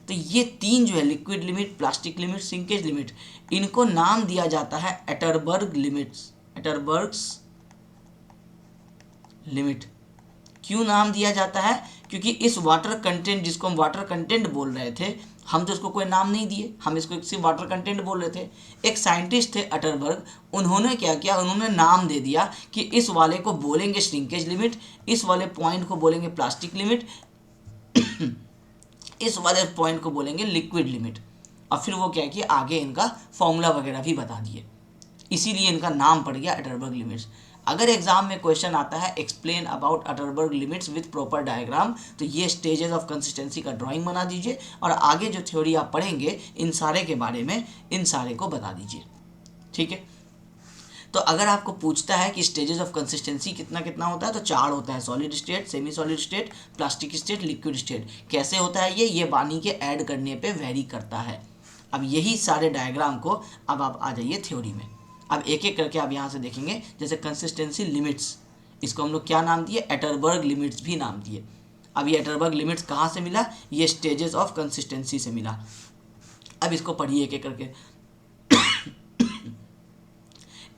तो ये तीन जो है liquid limit, plastic limit, shrinkage limit, इनको नाम दिया जाता है एटरबर्ग लिमिट्स, एटरबर्ग्स लिमिट। क्यों नाम दिया जाता है? क्योंकि इस वाटर कंटेंट जिसको हम वाटर कंटेंट बोल रहे थे, हम तो इसको कोई नाम नहीं दिए, हम इसको सिर्फ वाटर कंटेंट बोल रहे थे। एक साइंटिस्ट थे एटरबर्ग, उन्होंने क्या किया, उन्होंने नाम दे दिया कि इस वाले को बोलेंगे श्रिंकेज लिमिट, इस वाले पॉइंट को बोलेंगे प्लास्टिक लिमिट, इस वाले पॉइंट को बोलेंगे लिक्विड लिमिट। और फिर वो क्या कि आगे इनका फॉर्मूला वगैरह भी बता दिए, इसीलिए इनका नाम पड़ गया एटरबर्ग लिमिट्स। अगर एग्जाम में क्वेश्चन आता है explain about Atterberg limits with proper diagram, तो ये स्टेजेस ऑफ कंसिस्टेंसी का ड्राइंग बना दीजिए और आगे जो थ्योरी आप पढ़ेंगे इन सारे के बारे में इन सारे को बता दीजिए। ठीक है, तो अगर आपको पूछता है कि स्टेजेस ऑफ कंसिस्टेंसी कितना कितना होता है तो 4 होता है, solid state, semi solid state, plastic state, liquid state. कैसे होता है ये पानी के ऐड करने पे वेरी करता है। अब यही सारे डायग्राम को अब आप आ जाइए थ्योरी में। अब एक एक करके आप यहाँ से देखेंगे। जैसे कंसिस्टेंसी लिमिट्स, इसको हम लोग क्या नाम दिए? एटरबर्ग लिमिट्स भी नाम दिए। अब ये एटरबर्ग लिमिट्स कहाँ से मिला? ये स्टेजेस ऑफ कंसिस्टेंसी से मिला। अब इसको पढ़िए एक एक करके।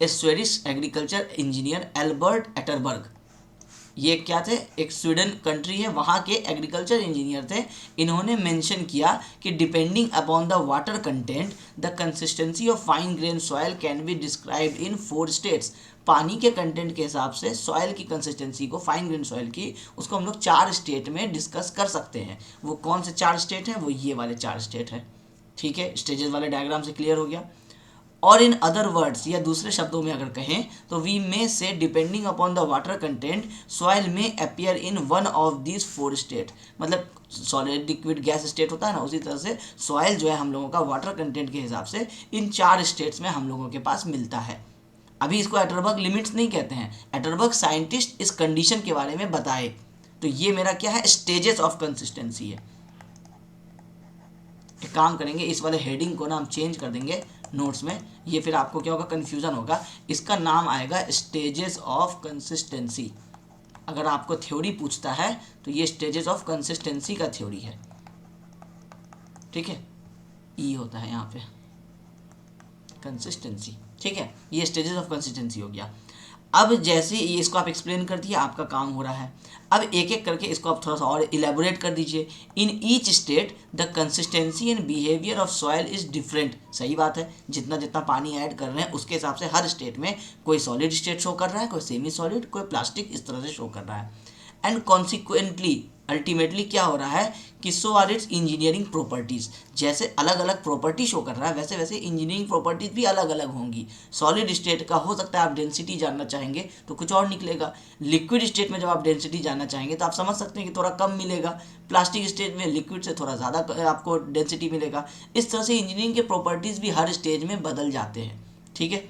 स्वीडिश एग्रीकल्चर इंजीनियर एल्बर्ट एटरबर्ग, ये क्या थे? एक स्वीडन कंट्री है, वहाँ के एग्रीकल्चर इंजीनियर थे। इन्होंने मेंशन किया कि depending upon the water content the consistency of fine grain soil can be described in 4 states. पानी के कंटेंट के हिसाब से सॉइल की कंसिस्टेंसी को, फाइन ग्रेन सॉइल की, उसको हम लोग 4 स्टेट में डिस्कस कर सकते हैं। वो कौन से 4 स्टेट हैं? वो ये वाले 4 स्टेट हैं। ठीक है, स्टेजेस वाले डायग्राम से क्लियर हो गया। और इन अदर वर्ड्स, या दूसरे शब्दों में अगर कहें तो we may say depending upon the water content soil may appear in one of these 4 state. मतलब सॉलिड, लिक्विड, गैस स्टेट होता है ना, उसी तरह से सॉइल जो है हम लोगों का वाटर कंटेंट के हिसाब से इन 4 स्टेट्स में हम लोगों के पास मिलता है। अभी इसको एटरबर्ग लिमिट्स नहीं कहते हैं, एटरबर्ग साइंटिस्ट इस कंडीशन के बारे में बताए। तो ये मेरा क्या है? स्टेजेस ऑफ कंसिस्टेंसी है। एक काम करेंगे, इस वाले हेडिंग को ना हम चेंज कर देंगे नोट्स में। ये फिर आपको क्या होगा? कन्फ्यूज़न होगा। इसका नाम आएगा स्टेजेस ऑफ कंसिस्टेंसी। अगर आपको थ्योरी पूछता है तो ये स्टेजेस ऑफ कंसिस्टेंसी का थ्योरी है। ठीक है, ई होता है यहाँ पे कंसिस्टेंसी। ठीक है, ये स्टेजेस ऑफ कंसिस्टेंसी हो गया। अब जैसे ये इसको आप एक्सप्लेन कर दिए, आपका काम हो रहा है। अब एक एक करके इसको आप थोड़ा सा और इलेबोरेट कर दीजिए। In each state the consistency and behaviour of soil is different. सही बात है, जितना जितना पानी ऐड कर रहे हैं उसके हिसाब से हर स्टेट में कोई सॉलिड स्टेट शो कर रहा है, कोई सेमी सॉलिड, कोई प्लास्टिक, इस तरह से शो कर रहा है। एंड कॉन्सिक्वेंटली अल्टीमेटली क्या हो रहा है कि सो आर इट्स इंजीनियरिंग प्रॉपर्टीज़। जैसे अलग अलग प्रॉपर्टी शो कर रहा है वैसे वैसे इंजीनियरिंग प्रॉपर्टीज भी अलग अलग होंगी। सॉलिड स्टेट का हो सकता है आप डेंसिटी जानना चाहेंगे तो कुछ और निकलेगा। लिक्विड स्टेट में जब आप डेंसिटी जानना चाहेंगे तो आप समझ सकते हैं कि थोड़ा कम मिलेगा। प्लास्टिक स्टेट में लिक्विड से थोड़ा ज़्यादा आपको डेंसिटी मिलेगा। इस तरह से इंजीनियरिंग के प्रॉपर्टीज़ भी हर स्टेज में बदल जाते हैं। ठीक है।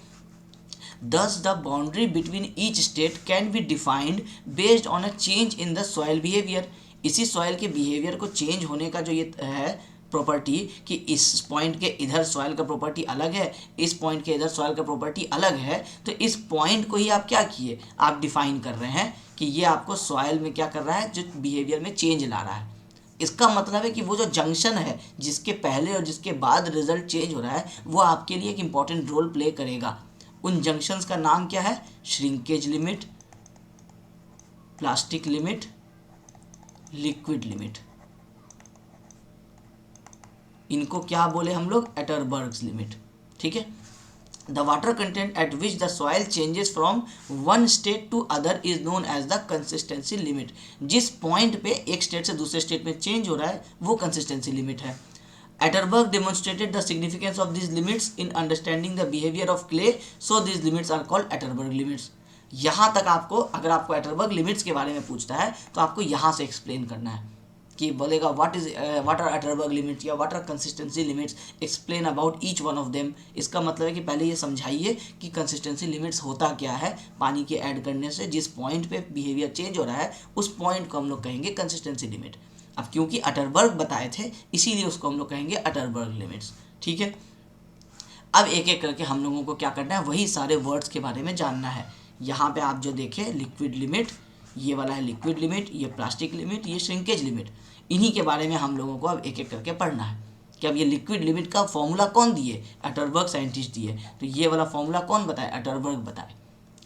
Thus, the boundary between each state can be defined based on a change in the soil behavior. इसी सॉइल के बिहेवियर को चेंज होने का जो ये है प्रॉपर्टी कि इस पॉइंट के इधर सॉइल का प्रॉपर्टी अलग है, इस पॉइंट के इधर सॉइल का प्रॉपर्टी अलग है, तो इस पॉइंट को ही आप क्या किए, आप डिफाइन कर रहे हैं कि ये आपको सॉइल में क्या कर रहा है, जो बिहेवियर में चेंज ला रहा है। इसका मतलब है कि वो जो जंक्शन है जिसके पहले और जिसके बाद रिजल्ट चेंज हो रहा है वो आपके लिए एक इंपॉर्टेंट रोल प्ले करेगा। उन जंक्शंस का नाम क्या है? Shrinkage limit, plastic limit, liquid limit. इनको क्या बोले हम लोग? Atterberg's limit. ठीक है। The water content at which the soil changes from one state to other is known as the consistency limit. जिस पॉइंट पे एक स्टेट से दूसरे स्टेट में चेंज हो रहा है वो कंसिस्टेंसी लिमिट है। Atterberg demonstrated the significance of these limits in understanding the behavior of clay, so these limits are called Atterberg limits. यहाँ तक आपको, अगर आपको Atterberg limits के बारे में पूछता है तो आपको यहाँ से एक्सप्लेन करना है कि बोलेगा what are Atterberg limits या what are consistency limits, explain about each one of them। इसका मतलब है कि पहले ये समझाइए कि consistency limits होता क्या है। पानी के ऐड करने से जिस पॉइंट पे बिहेवियर चेंज हो रहा है उस पॉइंट को हम लोग कहेंगे consistency limit। अब क्योंकि अटरबर्ग बताए थे इसीलिए उसको हम लोग कहेंगे अटरबर्ग लिमिट्स। ठीक है। अब एक एक करके हम लोगों को क्या करना है, वही सारे वर्ड्स के बारे में जानना है। यहाँ पे आप जो देखें लिक्विड लिमिट, ये वाला है लिक्विड लिमिट, ये प्लास्टिक लिमिट, ये श्रिंकेज लिमिट। इन्हीं के बारे में हम लोगों को अब एक एक करके पढ़ना है कि अब ये लिक्विड लिमिट का फॉर्मूला कौन दिए? अटरबर्ग साइंटिस्ट दिए। तो ये वाला फॉर्मूला कौन बताए? अटरबर्ग बताए।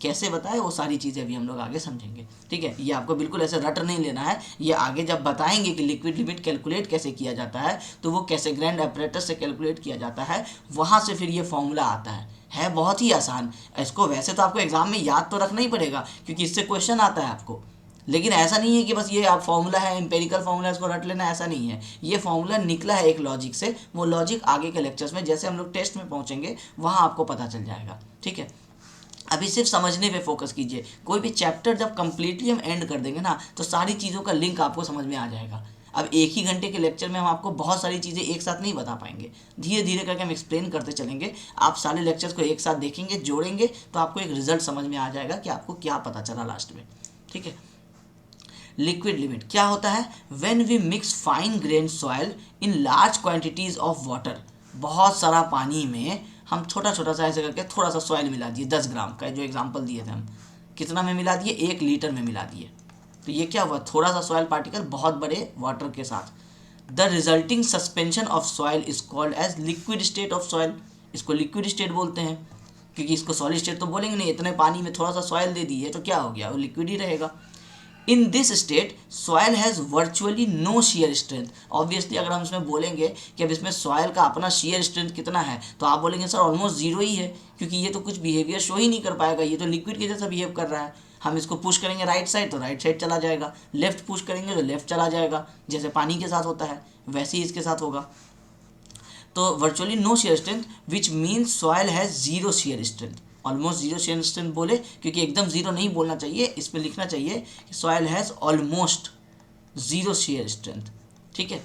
कैसे बताए वो सारी चीज़ें अभी हम लोग आगे समझेंगे। ठीक है। ये आपको बिल्कुल ऐसे रट नहीं लेना है। ये आगे जब बताएंगे कि लिक्विड लिमिट कैलकुलेट कैसे किया जाता है तो वो कैसे ग्रैंड अपरेटस से कैलकुलेट किया जाता है, वहाँ से फिर ये फॉर्मूला आता है बहुत ही आसान। इसको वैसे तो आपको एग्जाम में याद तो रखना ही पड़ेगा क्योंकि इससे क्वेश्चन आता है आपको, लेकिन ऐसा नहीं है कि बस ये आप फॉर्मूला है, एम्पेरिकल फॉर्मूला, इसको रट लेना, ऐसा नहीं है। ये फॉर्मूला निकला है एक लॉजिक से, वो लॉजिक आगे के लेक्चर्स में जैसे हम लोग टेस्ट में पहुँचेंगे वहाँ आपको पता चल जाएगा। ठीक है। अभी सिर्फ समझने पे फोकस कीजिए। कोई भी चैप्टर जब कम्प्लीटली हम एंड कर देंगे ना तो सारी चीज़ों का लिंक आपको समझ में आ जाएगा। अब एक ही घंटे के लेक्चर में हम आपको बहुत सारी चीज़ें एक साथ नहीं बता पाएंगे, धीरे धीरे करके हम एक्सप्लेन करते चलेंगे। आप सारे लेक्चर्स को एक साथ देखेंगे, जोड़ेंगे तो आपको एक रिजल्ट समझ में आ जाएगा कि आपको क्या पता चला लास्ट में। ठीक है। लिक्विड लिमिट क्या होता है? When we mix fine grain soil in large quantities of water. बहुत सारा पानी में हम छोटा छोटा सा ऐसे करके थोड़ा सा सॉइल मिला दिए, 10 ग्राम का जो एग्जांपल दिए थे हम, कितना में मिला दिए? 1 लीटर में मिला दिए। तो ये क्या हुआ? थोड़ा सा सॉइल पार्टिकल बहुत बड़े वाटर के साथ। The resulting suspension of soil is called as liquid state of soil. इसको लिक्विड स्टेट बोलते हैं क्योंकि इसको सॉलिड स्टेट तो बोलेंगे नहीं। इतने पानी में थोड़ा सा सॉइल दे दी है तो क्या हो गया? वो लिक्विड ही रहेगा। In this state soil has virtually no shear strength. Obviously अगर हम इसमें बोलेंगे कि अब इसमें सॉयल का अपना शेयर स्ट्रेंथ कितना है तो आप बोलेंगे सर ऑलमोस्ट जीरो ही है, क्योंकि ये तो कुछ बिहेवियर शो ही नहीं कर पाएगा, ये तो लिक्विड के जैसा बिहेव कर रहा है। हम इसको पुश करेंगे राइट साइड तो राइट साइड चला जाएगा, लेफ्ट पुश करेंगे तो लेफ्ट चला जाएगा, जैसे पानी के साथ होता है वैसे ही इसके साथ होगा। तो virtually no shear strength which means soil has zero shear strength. Almost zero shear strength बोले क्योंकि एकदम जीरो नहीं बोलना चाहिए, इस पर लिखना चाहिए कि soil has almost zero shear strength. ठीक है।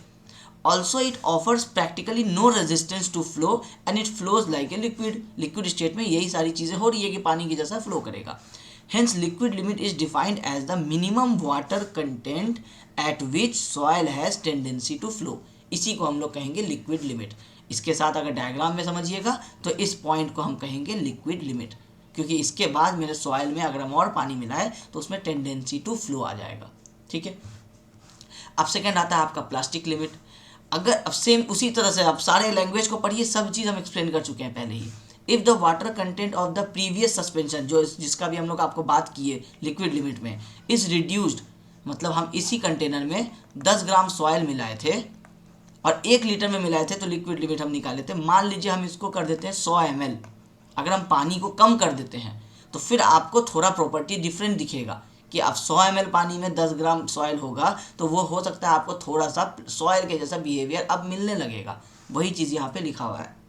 Also it offers practically no resistance to flow and it flows like a liquid. Liquid state में यही सारी चीज़ें हो रही है कि पानी की जैसा फ्लो करेगा। Hence liquid limit is defined as the minimum water content at which soil has tendency to flow. इसी को हम लोग कहेंगे लिक्विड लिमिट। इसके साथ अगर डायग्राम में समझिएगा तो इस पॉइंट को हम कहेंगे लिक्विड लिमिट, क्योंकि इसके बाद मेरे सॉइल में अगर हम और पानी मिलाए तो उसमें टेंडेंसी टू फ्लो आ जाएगा। ठीक है। अब सेकंड आता है आपका प्लास्टिक लिमिट। अगर अब सेम उसी तरह से आप सारे लैंग्वेज को पढ़िए, सब चीज़ हम एक्सप्लेन कर चुके हैं पहले ही। If the water content of the previous suspension, जो जिसका भी हम लोग आपको बात किए लिक्विड लिमिट में, इज़ रिड्यूस्ड, मतलब हम इसी कंटेनर में 10 ग्राम सॉयल मिलाए थे और 1 लीटर में मिलाए थे, तो लिक्विड लिमिट हम निकाले थे। मान लीजिए हम इसको कर देते हैं 100 ml। अगर हम पानी को कम कर देते हैं तो फिर आपको थोड़ा प्रॉपर्टी डिफरेंट दिखेगा कि अब 100 ml पानी में 10 ग्राम सॉयल होगा, तो वो हो सकता है आपको थोड़ा सा सॉयल के जैसा बिहेवियर अब मिलने लगेगा। वही चीज़ यहाँ पे लिखा हुआ है।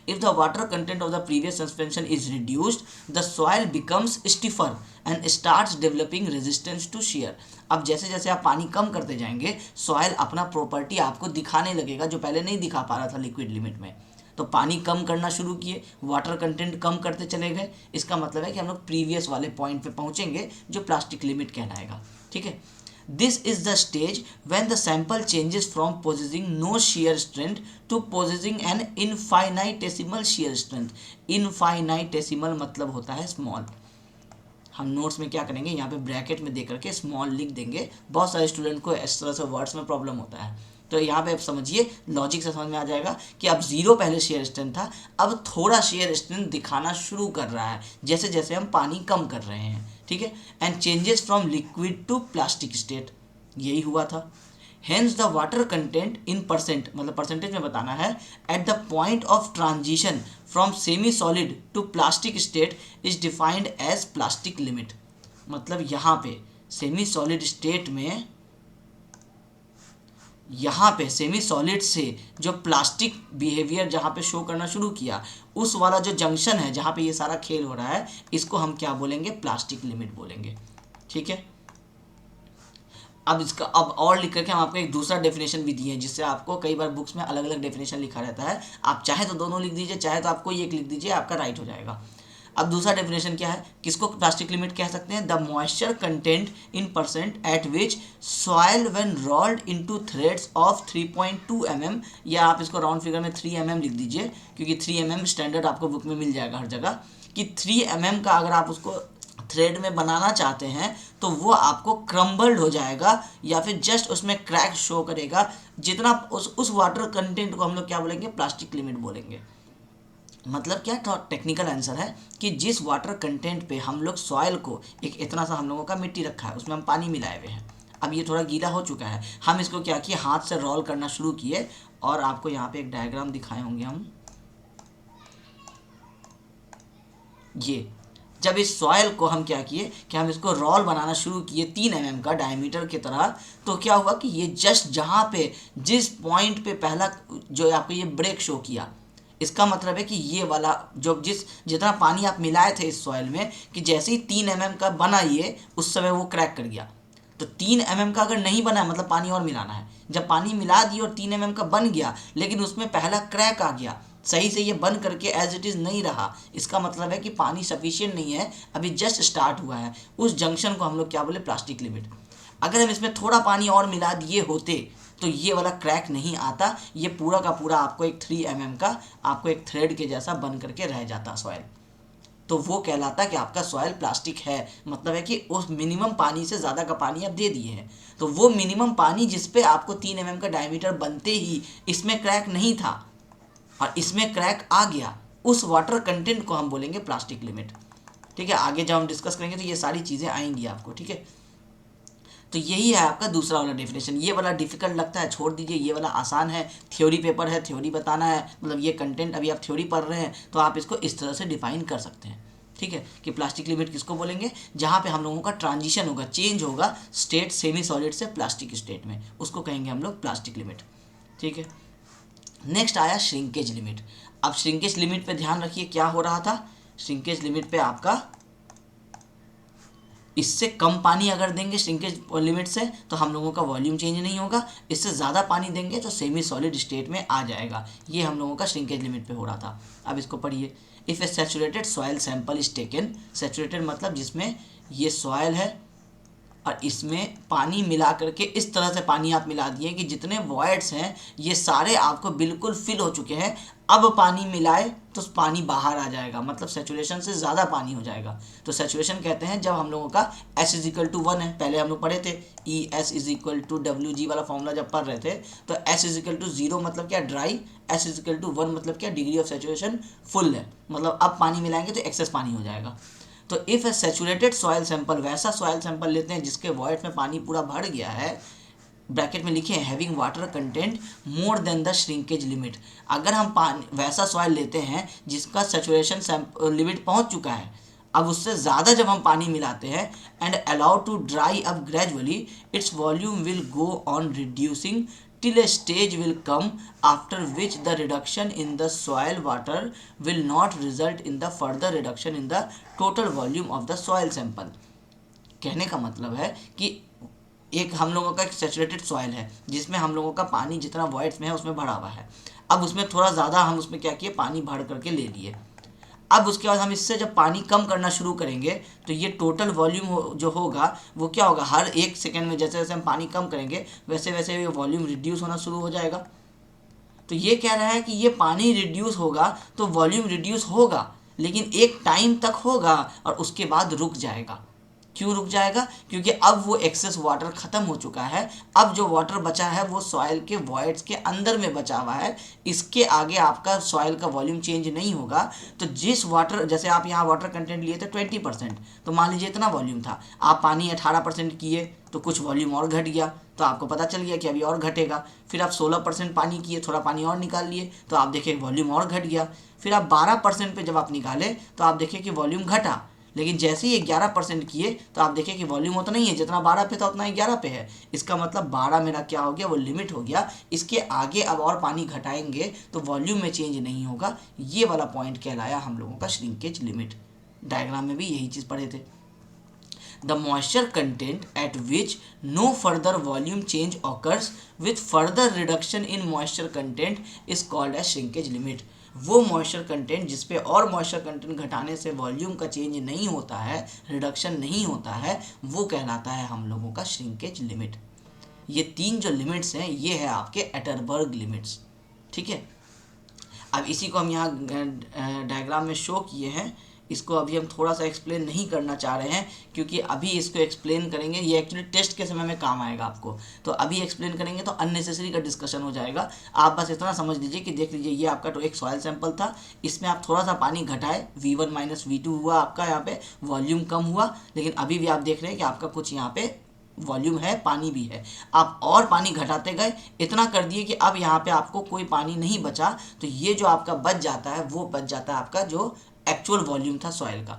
If the water content of the previous suspension is reduced, the soil becomes stiffer and starts developing resistance to shear. अब जैसे जैसे आप पानी कम करते जाएंगे, सॉयल अपना प्रॉपर्टी आपको दिखाने लगेगा जो पहले नहीं दिखा पा रहा था लिक्विड लिमिट में। तो पानी कम करना शुरू किए, वाटर कंटेंट कम करते चले गए, इसका मतलब है कि हम लोग प्रीवियस वाले पॉइंट पे पहुंचेंगे जो प्लास्टिक लिमिट कहलाएगा। ठीक है, This is the stage when the sample changes from possessing no shear strength to possessing an infinitesimal shear strength. Infinitesimal मतलब होता है स्मॉल। हम नोट्स में क्या करेंगे, यहाँ पे ब्रैकेट में दे करके स्मॉल लिख देंगे। बहुत सारे स्टूडेंट को इस तरह से वर्ड्स में प्रॉब्लम होता है, तो यहाँ पे आप समझिए, लॉजिक से समझ में आ जाएगा कि अब 0 पहले शेयर स्ट्रेंथ था, अब थोड़ा शेयर स्ट्रेंथ दिखाना शुरू कर रहा है जैसे जैसे हम पानी कम कर रहे हैं। ठीक है, and changes from liquid to plastic state, यही हुआ था। Hence the water content in percent, मतलब परसेंटेज में बताना है, at the point of transition from semi solid to plastic state is defined as plastic limit. मतलब यहाँ पे सेमी सॉलिड स्टेट में, यहाँ पे सेमी सॉलिड से जो प्लास्टिक बिहेवियर जहाँ पे शो करना शुरू किया, उस वाला जो जंक्शन है जहाँ पे ये सारा खेल हो रहा है, इसको हम क्या बोलेंगे, प्लास्टिक लिमिट बोलेंगे। ठीक है, अब इसका अब और लिख करके हम आपको एक दूसरा डेफिनेशन भी दिए हैं, जिससे आपको कई बार बुक्स में अलग अलग डेफिनेशन लिखा रहता है। आप चाहे तो दोनों लिख दीजिए, चाहे तो आपको एक लिख दीजिए, आपका राइट हो जाएगा। अब दूसरा डेफिनेशन क्या है, किसको प्लास्टिक लिमिट कह सकते हैं, the moisture content in percent eight which soil when rolled into threads of 3.2 mm, या आप इसको राउंड फिगर में 3 mm लिख दीजिए, क्योंकि 3 mm स्टैंडर्ड आपको बुक में मिल जाएगा हर जगह, कि 3 mm का अगर आप उसको थ्रेड में बनाना चाहते हैं तो वो आपको क्रम्बल्ड हो जाएगा, या फिर जस्ट उसमें क्रैक शो करेगा। जितना उस वाटर कंटेंट को हम लोग क्या बोलेंगे, प्लास्टिक लिमिट बोलेंगे। मतलब क्या, टेक्निकल आंसर है कि जिस वाटर कंटेंट पे हम लोग सॉयल को, एक इतना सा हम लोगों का मिट्टी रखा है, उसमें हम पानी मिलाए हुए हैं, अब ये थोड़ा गीला हो चुका है, हम इसको क्या किए, हाथ से रोल करना शुरू किए, और आपको यहाँ पे एक डायग्राम दिखाए होंगे हम, ये जब इस सॉयल को हम क्या किए कि हम इसको रोल बनाना शुरू किए 3 mm का डायमीटर की तरह, तो क्या हुआ कि ये जस्ट जहाँ पे जिस पॉइंट पे पहला जो आपको ये ब्रेक शो किया, इसका मतलब है कि ये वाला जो जितना पानी आप मिलाए थे इस सॉयल में, कि जैसे ही 3 mm का बना ये, उस समय वो क्रैक कर गया। तो 3 mm का अगर नहीं बना है, मतलब पानी और मिलाना है, जब पानी मिला दिया और 3 mm का बन गया, लेकिन उसमें पहला क्रैक आ गया, सही से ये बन करके एज इट इज़ नहीं रहा, इसका मतलब है कि पानी सफिशिएंट नहीं है, अभी जस्ट स्टार्ट हुआ है। उस जंक्शन को हम लोग क्या बोले, प्लास्टिक लिमिट। अगर हम इसमें थोड़ा पानी और मिला दिए होते तो ये वाला क्रैक नहीं आता, ये पूरा का पूरा आपको एक 3 mm का आपको एक थ्रेड के जैसा बन करके रह जाता सॉयल, तो वो कहलाता है कि आपका सॉयल प्लास्टिक है। मतलब है कि उस मिनिमम पानी से ज़्यादा का पानी आप दे दिए हैं, तो वो मिनिमम पानी जिस पे आपको 3 mm का डायमीटर बनते ही इसमें क्रैक नहीं था और इसमें क्रैक आ गया, उस वाटर कंटेंट को हम बोलेंगे प्लास्टिक लिमिट। ठीक है, आगे जब हम डिस्कस करेंगे तो ये सारी चीज़ें आएंगी आपको। ठीक है, तो यही है आपका दूसरा वाला डेफिनेशन। ये वाला डिफिकल्ट लगता है, छोड़ दीजिए, ये वाला आसान है, थ्योरी पेपर है, थ्योरी बताना है, मतलब ये कंटेंट अभी आप थ्योरी पढ़ रहे हैं तो आप इसको इस तरह से डिफाइन कर सकते हैं। ठीक है, कि प्लास्टिक लिमिट किसको बोलेंगे, जहाँ पे हम लोगों का ट्रांजिशन होगा, चेंज होगा स्टेट सेमी सॉलिड से प्लास्टिक स्टेट में, उसको कहेंगे हम लोग प्लास्टिक लिमिट। ठीक है, नेक्स्ट आया श्रिंकेज लिमिट। अब श्रिंकेज लिमिट पे ध्यान रखिए क्या हो रहा था, श्रिंकेज लिमिट पे आपका इससे कम पानी अगर देंगे श्रिंकेज लिमिट से तो हम लोगों का वॉल्यूम चेंज नहीं होगा, इससे ज़्यादा पानी देंगे तो सेमी सॉलिड स्टेट में आ जाएगा। ये हम लोगों का श्रिंकेज लिमिट पे हो रहा था। अब इसको पढ़िए, if A saturated soil sample is taken, saturated मतलब जिसमें ये सॉयल है और इसमें पानी मिला करके इस तरह से पानी आप मिला दिए कि जितने वॉइड्स हैं ये सारे आपको बिल्कुल फिल हो चुके हैं। अब पानी मिलाए तो पानी बाहर आ जाएगा, मतलब सेचुरेशन से ज़्यादा पानी हो जाएगा। तो सेचुरेशन कहते हैं जब हम लोगों का S = 1 है। पहले हम लोग पढ़े थे ES = WG वाला फॉर्मूला जब पढ़ रहे थे, तो S = 0 मतलब क्या, ड्राई, S = 1 मतलब क्या, डिग्री ऑफ सेचुरेशन फुल है, मतलब अब पानी मिलाएंगे तो एक्सेस पानी हो जाएगा। तो if A saturated soil sample, वैसा सॉइल सैंपल लेते हैं जिसके वॉइड में पानी पूरा भर गया है, ब्रैकेट में लिखे having water content more than the shrinkage limit. अगर हम पानी वैसा सॉइल लेते हैं जिसका सेचुरेशन लिमिट पहुंच चुका है, अब उससे ज़्यादा जब हम पानी मिलाते हैं and allow to dry up gradually, its volume will go on reducing till a stage will come after which the reduction in the soil water will not result in the further reduction in the total volume of the soil sample। कहने का मतलब है कि एक हम लोगों का एक सैचुरेटेड सॉइल है जिसमें हम लोगों का पानी जितना वॉइड्स में है उसमें भरा हुआ है। अब उसमें थोड़ा ज़्यादा हम उसमें क्या किए, पानी भर करके ले लिए। अब उसके बाद हम इससे जब पानी कम करना शुरू करेंगे तो ये टोटल वॉल्यूम जो होगा वो क्या होगा, हर 1 सेकेंड में जैसे जैसे हम पानी कम करेंगे वैसे वैसे ये वॉल्यूम रिड्यूस होना शुरू हो जाएगा। तो ये कह रहा है कि ये पानी रिड्यूस होगा तो वॉल्यूम रिड्यूस होगा, लेकिन एक टाइम तक होगा और उसके बाद रुक जाएगा। क्यों रुक जाएगा, क्योंकि अब वो एक्सेस वाटर ख़त्म हो चुका है। अब जो वाटर बचा है वो सॉइल के वॉइड्स के अंदर में बचा हुआ है, इसके आगे आपका सॉइल का वॉल्यूम चेंज नहीं होगा। तो जिस वाटर, जैसे आप यहाँ वाटर कंटेंट लिए थे 20%, तो मान लीजिए इतना वॉल्यूम था, आप पानी 18% किए तो कुछ वॉल्यूम और घट गया, तो आपको पता चल गया कि अभी और घटेगा। फिर आप 16% पानी किए, थोड़ा पानी और निकाल लिए तो आप देखिए वॉल्यूम और घट गया। फिर आप 12% पे जब आप निकाले तो आप देखिए कि वॉल्यूम घटा, लेकिन जैसे ही 11% किए तो आप देखिए कि वॉल्यूम उतना ही है, जितना 12 पे था उतना ही 11 पे है। इसका मतलब 12 मेरा क्या हो गया, वो लिमिट हो गया। इसके आगे अब और पानी घटाएंगे तो वॉल्यूम में चेंज नहीं होगा। ये वाला पॉइंट कहलाया हम लोगों का श्रिंकेज लिमिट। डायग्राम में भी यही चीज़ पढ़े थे। The moisture content at which no further volume change occurs with further reduction in moisture content is called as shrinkage limit। वो मॉइस्चर कंटेंट जिस पे और मॉइस्चर कंटेंट घटाने से वॉल्यूम का चेंज नहीं होता है, रिडक्शन नहीं होता है, वो कहलाता है हम लोगों का श्रिंकेज लिमिट। ये 3 जो लिमिट्स हैं ये है आपके एटरबर्ग लिमिट्स। ठीक है, अब इसी को हम यहाँ डायग्राम में शो किए हैं। इसको अभी हम थोड़ा सा एक्सप्लेन नहीं करना चाह रहे हैं, क्योंकि अभी इसको एक्सप्लेन करेंगे ये एक्चुअली टेस्ट के समय में काम आएगा आपको। तो अभी एक्सप्लेन करेंगे तो अननेसेसरी का डिस्कशन हो जाएगा। आप बस इतना समझ लीजिए कि देख लीजिए ये आपका तो एक सॉइल सैंपल था, इसमें आप थोड़ा सा पानी घटाए, V1 - V2 हुआ आपका, यहाँ पे वॉल्यूम कम हुआ, लेकिन अभी भी आप देख रहे हैं कि आपका कुछ यहाँ पे वॉल्यूम है, पानी भी है। आप और पानी घटाते गए, इतना कर दिए कि अब यहाँ पे आपको कोई पानी नहीं बचा, तो ये जो आपका बच जाता है वो बच जाता है आपका जो एक्चुअल वॉल्यूम था सॉइल का।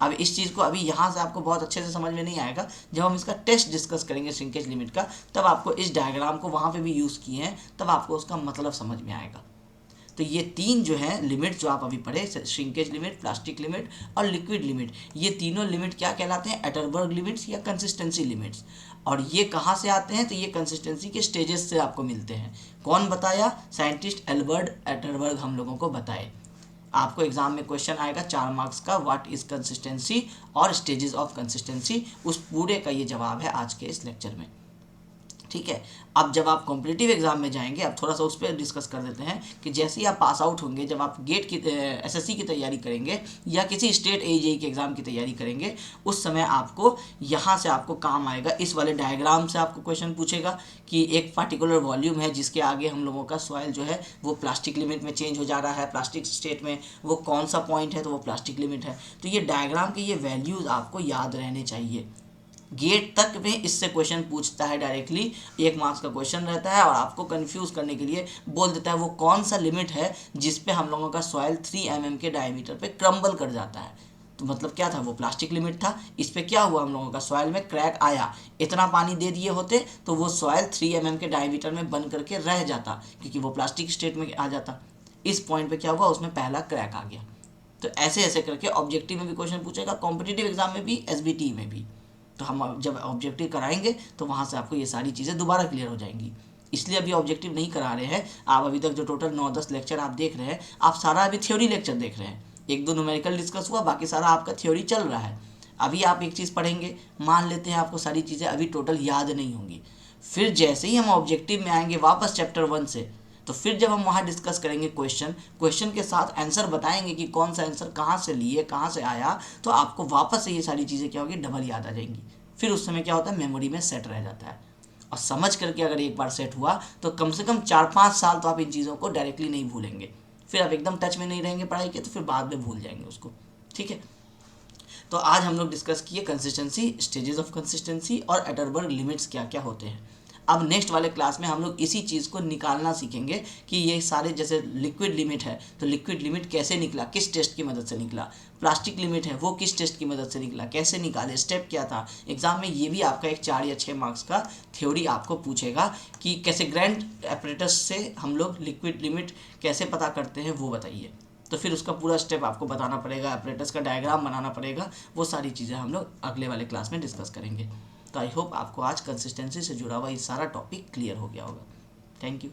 अब इस चीज़ को अभी यहाँ से आपको बहुत अच्छे से समझ में नहीं आएगा, जब हम इसका टेस्ट डिस्कस करेंगे श्रिंकेज लिमिट का, तब आपको इस डायग्राम को वहाँ पे भी यूज़ किए हैं, तब आपको उसका मतलब समझ में आएगा। तो ये 3 जो है लिमिट जो आप अभी पढ़े, श्रिंकेज लिमिट, प्लास्टिक लिमिट और लिक्विड लिमिट, ये तीनों लिमिट क्या कहलाते हैं, एटरबर्ग लिमिट्स या कंसिस्टेंसी लिमिट्स। और ये कहाँ से आते हैं, तो ये कंसिस्टेंसी के स्टेजेस से आपको मिलते हैं। कौन बताया, साइंटिस्ट एल्बर्ट एटरबर्ग हम लोगों को बताए। आपको एग्जाम में क्वेश्चन आएगा 4 मार्क्स का, व्हाट इज कंसिस्टेंसी और स्टेजेस ऑफ कंसिस्टेंसी, उस पूरे का ये जवाब है आज के इस लेक्चर में। ठीक है, अब जब आप कॉम्पिटिटिव एग्जाम में जाएंगे, अब थोड़ा सा उस पर डिस्कस कर देते हैं कि जैसे ही आप पास आउट होंगे, जब आप गेट की एसएससी की तैयारी करेंगे या किसी स्टेट एजेई के एग्ज़ाम की तैयारी करेंगे, उस समय आपको यहाँ से आपको काम आएगा, इस वाले डायग्राम से आपको क्वेश्चन पूछेगा कि एक पर्टिकुलर वॉल्यूम है जिसके आगे हम लोगों का सॉइल जो है वो प्लास्टिक लिमिट में चेंज हो जा रहा है, प्लास्टिक स्टेट में वो कौन सा पॉइंट है, तो वो प्लास्टिक लिमिट है। तो ये डायग्राम के ये वैल्यूज़ आपको याद रहने चाहिए। गेट तक में इससे क्वेश्चन पूछता है डायरेक्टली, 1 मार्क्स का क्वेश्चन रहता है और आपको कंफ्यूज करने के लिए बोल देता है वो कौन सा लिमिट है जिस पे हम लोगों का सॉइल 3 mm के डायमीटर पे क्रम्बल कर जाता है। तो मतलब क्या था, वो प्लास्टिक लिमिट था। इस पे क्या हुआ, हम लोगों का सॉइल में क्रैक आया, इतना पानी दे दिए होते तो वो सॉइल 3 mm के डायमीटर में बन करके रह जाता, क्योंकि वो प्लास्टिक स्टेट में आ जाता। इस पॉइंट पे क्या हुआ, उसमें पहला क्रैक आ गया। तो ऐसे ऐसे करके ऑब्जेक्टिव में भी क्वेश्चन पूछेगा, कॉम्पिटिटिव एग्जाम में भी, SBT में भी। तो हम जब ऑब्जेक्टिव कराएंगे तो वहाँ से आपको ये सारी चीज़ें दोबारा क्लियर हो जाएंगी। इसलिए अभी ऑब्जेक्टिव नहीं करा रहे हैं। आप अभी तक जो टोटल 9-10 लेक्चर आप देख रहे हैं, आप सारा अभी थ्योरी लेक्चर देख रहे हैं। 1-2 न्यूमेरिकल डिस्कस हुआ, बाकी सारा आपका थ्योरी चल रहा है। अभी आप एक चीज़ पढ़ेंगे, मान लेते हैं आपको सारी चीज़ें अभी टोटल याद नहीं होंगी, फिर जैसे ही हम ऑब्जेक्टिव में आएंगे वापस चैप्टर 1 से, तो फिर जब हम वहाँ डिस्कस करेंगे क्वेश्चन के साथ आंसर बताएंगे कि कौन सा आंसर कहाँ से लिए, कहाँ से आया, तो आपको वापस से ये सारी चीज़ें क्या होगी, डबल याद आ जाएंगी। फिर उस समय क्या होता है, मेमोरी में सेट रह जाता है। और समझ करके अगर एक बार सेट हुआ तो कम से कम 4-5 साल तो आप इन चीज़ों को डायरेक्टली नहीं भूलेंगे। फिर आप एकदम टच में नहीं रहेंगे पढ़ाई के, तो फिर बाद में भूल जाएंगे उसको। ठीक है, तो आज हम लोग डिस्कस किए कंसिस्टेंसी, स्टेजेस ऑफ कंसिस्टेंसी और एटरबर्ग लिमिट्स क्या क्या होते हैं। अब नेक्स्ट वाले क्लास में हम लोग इसी चीज़ को निकालना सीखेंगे कि ये सारे, जैसे लिक्विड लिमिट है तो लिक्विड लिमिट कैसे निकला, किस टेस्ट की मदद से निकला, प्लास्टिक लिमिट है वो किस टेस्ट की मदद से निकला, कैसे निकाले, स्टेप क्या था। एग्जाम में ये भी आपका एक 4 या 6 मार्क्स का थ्योरी आपको पूछेगा कि कैसे ग्रैंड एपरेटस से हम लोग लिक्विड लिमिट कैसे पता करते हैं, वो बताइए। तो फिर उसका पूरा स्टेप आपको बताना पड़ेगा, एपरेटस का डायग्राम बनाना पड़ेगा, वो सारी चीज़ें हम लोग अगले वाले क्लास में डिस्कस करेंगे। तो आई होप आपको आज कंसिस्टेंसी से जुड़ा हुआ ये सारा टॉपिक क्लियर हो गया होगा। Thank you.